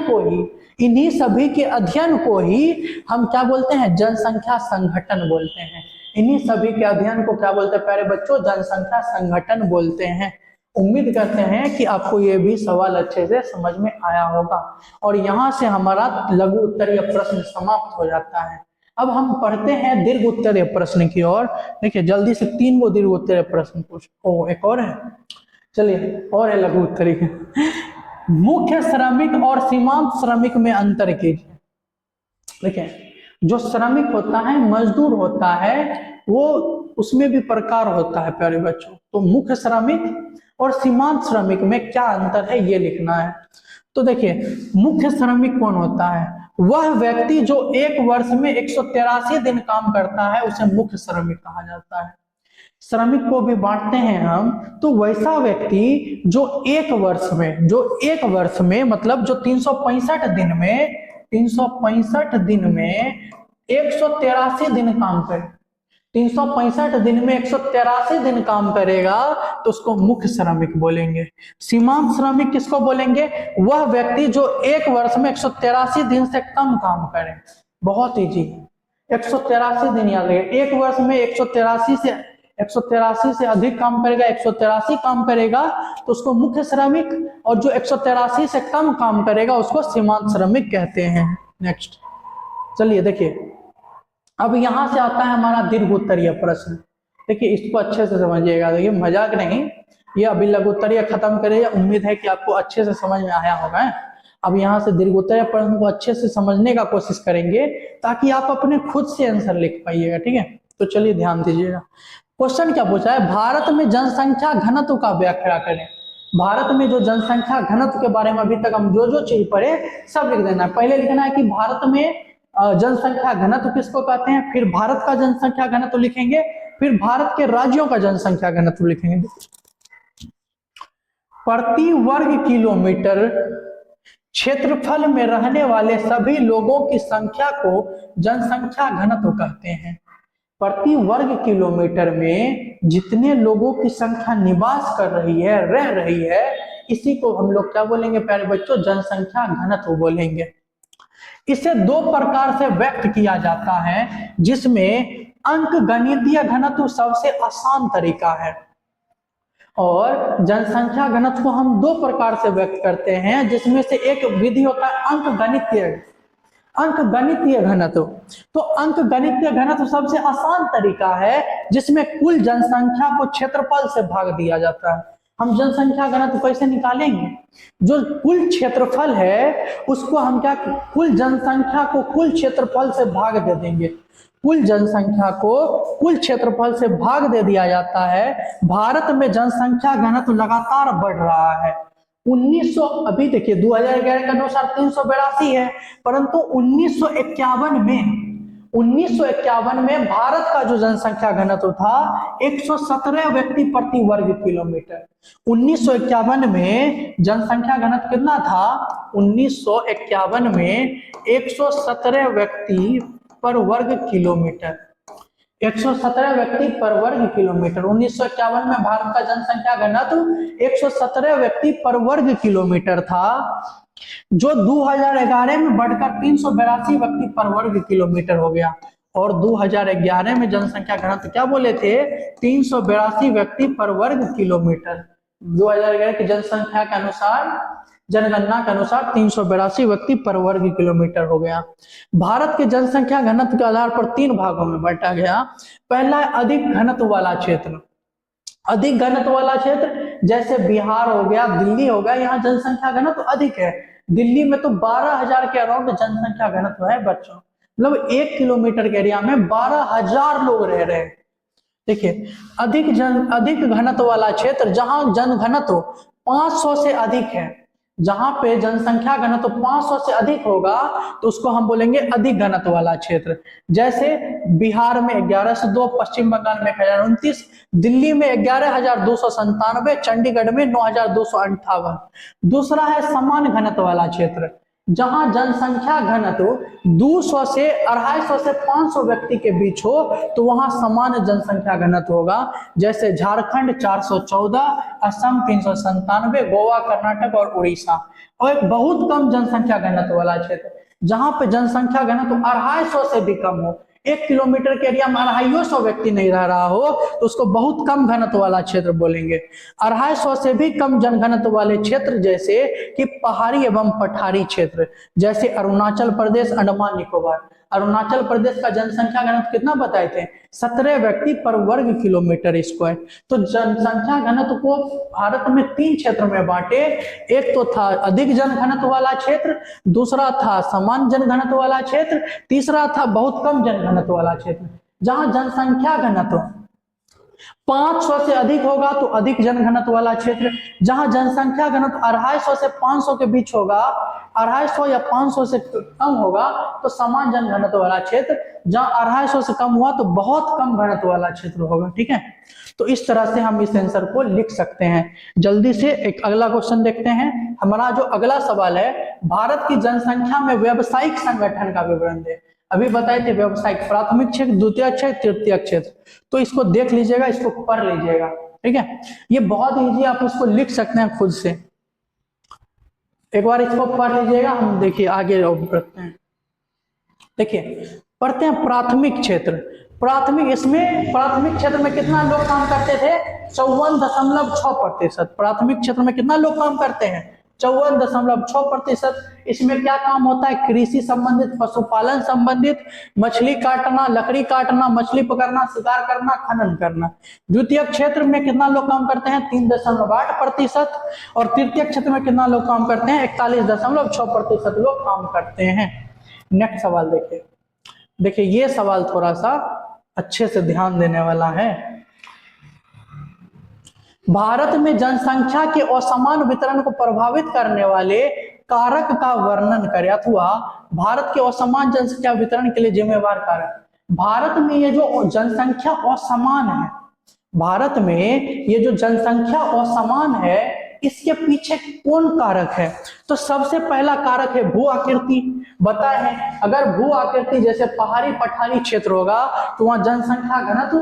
को ही हम क्या बोलते हैं, जनसंख्या संगठन बोलते हैं। इन्हीं सभी के अध्ययन को क्या बोलते हैं प्यारे बच्चों, जनसंख्या संगठन बोलते हैं। उम्मीद करते हैं कि आपको ये भी सवाल अच्छे से समझ में आया होगा और यहाँ से हमारा लघु उत्तरीय प्रश्न समाप्त हो जाता है। अब हम पढ़ते हैं दीर्घ उत्तरीय प्रश्न की ओर। देखिए जल्दी से 3 गो दीर्घ उत्तरीय प्रश्न पूछ, एक और है, चलिए और है लघु उत्तरीय। मुख्य श्रमिक और सीमांत श्रमिक में अंतर कीजिए। देखिए जो श्रमिक होता है, मजदूर होता है, वो उसमें भी प्रकार होता है प्यारे बच्चों। तो मुख्य श्रमिक और सीमांत श्रमिक में क्या अंतर है ये लिखना है। तो देखिए मुख्य श्रमिक कौन होता है, वह व्यक्ति जो एक वर्ष में 183 दिन काम करता है उसे मुख्य श्रमिक कहा जाता है। श्रमिक को भी बांटते हैं हम, तो वैसा व्यक्ति जो एक वर्ष में मतलब जो 365 दिन में 183 दिन काम करे, 365 दिन में 183 दिन काम करेगा तो उसको मुख्य श्रमिक बोलेंगे। सीमांत श्रमिक किसको बोलेंगे, वह व्यक्ति जो एक वर्ष में 183 दिन से कम काम करे। बहुत इजी, 183 दिन याद रखिए। एक वर्ष में 183 से अधिक काम करेगा, 183 काम करेगा तो उसको मुख्य श्रमिक, और जो 183 से कम काम करेगा उसको सीमांत श्रमिक कहते हैं। नेक्स्ट चलिए देखिए, अब यहां से आता है हमारा दीर्घ उत्तरीय प्रश्न। देखिए इसको अच्छे से समझिएगा, देखिए मजाक नहीं, ये अभी लघु उत्तरीय खत्म करेगा। उम्मीद है कि आपको अच्छे से समझ में आया होगा। अब यहाँ से दीर्घ उत्तरीय प्रश्न को अच्छे से समझने का कोशिश करेंगे ताकि आप अपने खुद से आंसर लिख पाइएगा, ठीक है। तो चलिए ध्यान दीजिएगा। क्वेश्चन क्या पूछा है, भारत में जनसंख्या घनत्व का व्याख्या करें। भारत में जो जनसंख्या घनत्व के बारे में अभी तक हम जो चीज पढ़े सब लिख देना है। पहले लिखना है कि भारत में जनसंख्या घनत्व किसको कहते हैं, फिर भारत का जनसंख्या घनत्व लिखेंगे, फिर भारत के राज्यों का जनसंख्या घनत्व लिखेंगे। प्रति वर्ग किलोमीटर क्षेत्रफल में रहने वाले सभी लोगों की संख्या को जनसंख्या घनत्व कहते हैं। प्रति वर्ग किलोमीटर में जितने लोगों की संख्या निवास कर रही है, रह रही है, इसी को हम लोग क्या बोलेंगे प्यारे बच्चों, जनसंख्या घनत्व बोलेंगे। इसे 2 प्रकार से व्यक्त किया जाता है, जिसमें अंकगणितीय घनत्व सबसे आसान तरीका है। और जनसंख्या घनत्व को हम 2 प्रकार से व्यक्त करते हैं, जिसमें से एक विधि होता है अंकगणितीय घनत्व। तो अंकगणितीय घनत्व सबसे आसान तरीका है, जिसमें कुल जनसंख्या को क्षेत्रफल से भाग दिया जाता है। हम जनसंख्या घनत्व कैसे निकालेंगे, जो कुल क्षेत्रफल है उसको हम क्या, कुल जनसंख्या को कुल क्षेत्रफल से भाग दे देंगे। कुल जनसंख्या को कुल क्षेत्रफल से भाग दे दिया जाता है। भारत में जनसंख्या घनत्व लगातार बढ़ रहा है। 1900 अभी देखिए 2011 के अनुसार 382 है, परंतु 1951 में भारत का जो जनसंख्या घनत्व था 117 व्यक्ति प्रति वर्ग किलोमीटर। 1951 में जनसंख्या घनत्व कितना था, 1951 में 117 व्यक्ति पर वर्ग किलोमीटर। 117 व्यक्ति पर वर्ग किलोमीटर। 1951 में भारत का जनसंख्या घनत्व 117 व्यक्ति पर वर्ग किलोमीटर था, जो 2011 में बढ़कर 382 व्यक्ति पर वर्ग किलोमीटर हो गया। और 2011 में जनसंख्या घनत्व क्या बोले थे, 382 व्यक्ति पर वर्ग किलोमीटर। 2011 की जनसंख्या के अनुसार, जनगणना के अनुसार 382 व्यक्ति पर वर्ग किलोमीटर हो गया। भारत के जनसंख्या घनत्व के आधार पर 3 भागों में बांटा गया। पहला है अधिक घनत्व वाला क्षेत्र। अधिक घनत्व वाला क्षेत्र जैसे बिहार हो गया, दिल्ली हो गया, यहाँ जनसंख्या घनत्व अधिक है। दिल्ली में तो 12,000 के अराउंड जनसंख्या घनत्व है बच्चों, मतलब 1 किलोमीटर के एरिया में 12,000 लोग रह रहे हैं। देखिए अधिक घनत्व वाला क्षेत्र जहां जन घनत्व 500 से अधिक है, जहां पे जनसंख्या घनत्व 500 से अधिक होगा तो उसको हम बोलेंगे अधिक घनत्व वाला क्षेत्र। जैसे बिहार में 1102, पश्चिम बंगाल में 1029, दिल्ली में 11,297, चंडीगढ़ में 9,258। दूसरा है समान घनत्व वाला क्षेत्र, जहां जनसंख्या घनत्व 200 से 250 से 500 व्यक्ति के बीच हो तो वहां समान जनसंख्या घनत्व होगा। जैसे झारखंड 414, असम 397, गोवा, कर्नाटक और उड़ीसा। और एक बहुत कम जनसंख्या घनत्व वाला क्षेत्र, जहां पे जनसंख्या घनत्व 250 से भी कम हो, 1 किलोमीटर के एरिया में 250 व्यक्ति नहीं रह रहा हो तो उसको बहुत कम घनत्व वाला क्षेत्र बोलेंगे। 250 से भी कम जनघनत्व वाले क्षेत्र जैसे कि पहाड़ी एवं पठारी क्षेत्र, जैसे अरुणाचल प्रदेश, अंडमान निकोबार। अरुणाचल प्रदेश का जनसंख्या घनत्व कितना बताए थे? 17 व्यक्ति पर वर्ग किलोमीटर स्क्वायर। तो जनसंख्या घनत्व को भारत में 3 क्षेत्र में बांटे। एक तो था अधिक जनघनत्व वाला क्षेत्र, दूसरा था समान जनघनत्व वाला क्षेत्र, तीसरा था बहुत कम जनघनत्व वाला क्षेत्र। जहां जनसंख्या घनत्व 500 से अधिक होगा तो अधिक जनघनत्व वाला क्षेत्र, जहां जनसंख्या घनत्व 250 से 500 के बीच होगा, 250 या 500 से कम होगा तो समान जनघनत्व वाला क्षेत्र, जहां 250 से कम हुआ तो बहुत कम घनत्व वाला क्षेत्र होगा। ठीक है, तो इस तरह से हम इस आंसर को लिख सकते हैं। जल्दी से एक अगला क्वेश्चन देखते हैं। हमारा जो अगला सवाल है, भारत की जनसंख्या में व्यावसायिक संगठन का विवरण दे। अभी बताए थे व्यावसायिक, प्राथमिक क्षेत्र, द्वितीय क्षेत्र, तृतीय क्षेत्र। तो इसको देख लीजिएगा, इसको पढ़ लीजिएगा। ठीक है, ये बहुत इजी, आप इसको लिख सकते हैं खुद से। एक बार इसको पढ़ लीजिएगा, हम देखिए आगे बढ़ते हैं। देखिए पढ़ते हैं प्राथमिक क्षेत्र। प्राथमिक, इसमें प्राथमिक क्षेत्र में कितना लोग काम करते थे? 54.6%। प्राथमिक क्षेत्र में कितना लोग काम करते हैं? 54.6%। इसमें क्या काम होता है? कृषि संबंधित, पशुपालन संबंधित, मछली काटना, लकड़ी काटना, मछली पकड़ना, शिकार करना, खनन करना। द्वितीय क्षेत्र में कितना लोग काम करते हैं? 3.8%। और तृतीय क्षेत्र में कितना लोग काम करते हैं? 41.6% लोग काम करते हैं। नेक्स्ट सवाल देखिए। देखिए ये सवाल थोड़ा सा अच्छे से ध्यान देने वाला है। भारत में जनसंख्या के असमान वितरण को प्रभावित करने वाले कारक का वर्णन करें, अथवा भारत के असमान जनसंख्या वितरण के लिए जिम्मेवार कारक। भारत में ये जो जनसंख्या असमान है, भारत में ये जो जनसंख्या असमान है, इसके पीछे कौन कारक है? तो सबसे पहला कारक है भू आकृति। बताए हैं अगर भू आकृति जैसे पहाड़ी पठारी क्षेत्र होगा तो वहां जनसंख्या घनत्व,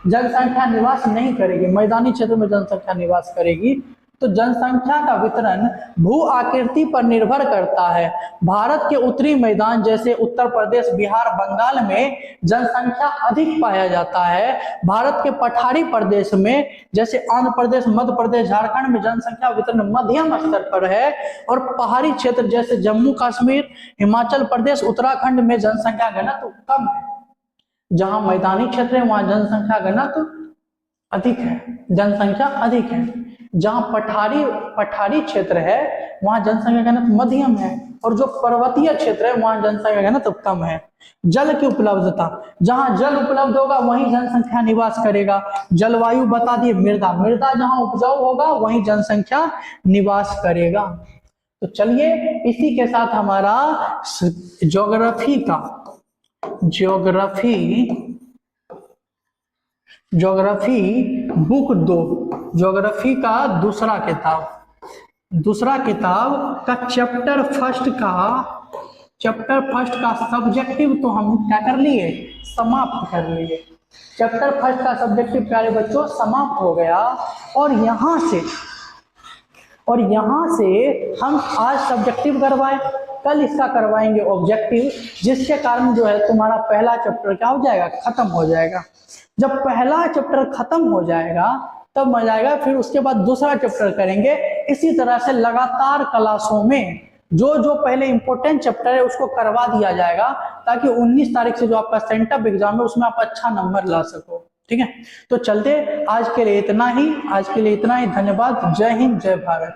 जनसंख्या निवास नहीं करेगी, मैदानी क्षेत्र में जनसंख्या निवास करेगी। तो जनसंख्या का वितरण भू आकृति पर निर्भर करता है। भारत के उत्तरी मैदान जैसे उत्तर प्रदेश, बिहार, बंगाल में जनसंख्या अधिक पाया जाता है। भारत के पठारी प्रदेश में जैसे आंध्र प्रदेश, मध्य प्रदेश, झारखंड में जनसंख्या वितरण मध्यम स्तर पर है। और पहाड़ी क्षेत्र जैसे जम्मू कश्मीर, हिमाचल प्रदेश, उत्तराखंड में जनसंख्या घनत्व कम है। जहां मैदानी क्षेत्र है वहां जनसंख्या घनत्व अधिक है, जनसंख्या अधिक है। जहां पठारी क्षेत्र है वहां जनसंख्या घनत्व मध्यम है। और जो पर्वतीय क्षेत्र है वहां जनसंख्या घनत्व कम है। जल की उपलब्धता, जहां जल उपलब्ध होगा वहीं जनसंख्या निवास करेगा। जलवायु बता दिए, मृदा, मृदा जहां उपजाऊ होगा वहीं जनसंख्या निवास करेगा। तो चलिए इसी के साथ हमारा ज्योग्राफी बुक 2, ज्योग्राफी का दूसरा किताब का चैप्टर फर्स्ट का सब्जेक्टिव तो हम क्या कर लिए? समाप्त कर लिए। चैप्टर फर्स्ट का सब्जेक्टिव प्यारे बच्चों समाप्त हो गया। और यहाँ से हम आज सब्जेक्टिव करवाए, कल इसका करवाएंगे ऑब्जेक्टिव, जिसके कारण जो है तुम्हारा पहला चैप्टर क्या हो जाएगा? खत्म हो जाएगा। जब पहला चैप्टर खत्म हो जाएगा तब मजा आएगा, फिर उसके बाद दूसरा चैप्टर करेंगे। इसी तरह से लगातार क्लासों में जो पहले इंपॉर्टेंट चैप्टर है उसको करवा दिया जाएगा, ताकि 19 तारीख से जो आपका सेंटअप एग्जाम है उसमें आप अच्छा नंबर ला सको। ठीक है, तो चलते आज के लिए इतना ही। धन्यवाद। जय हिंद, जय भारत।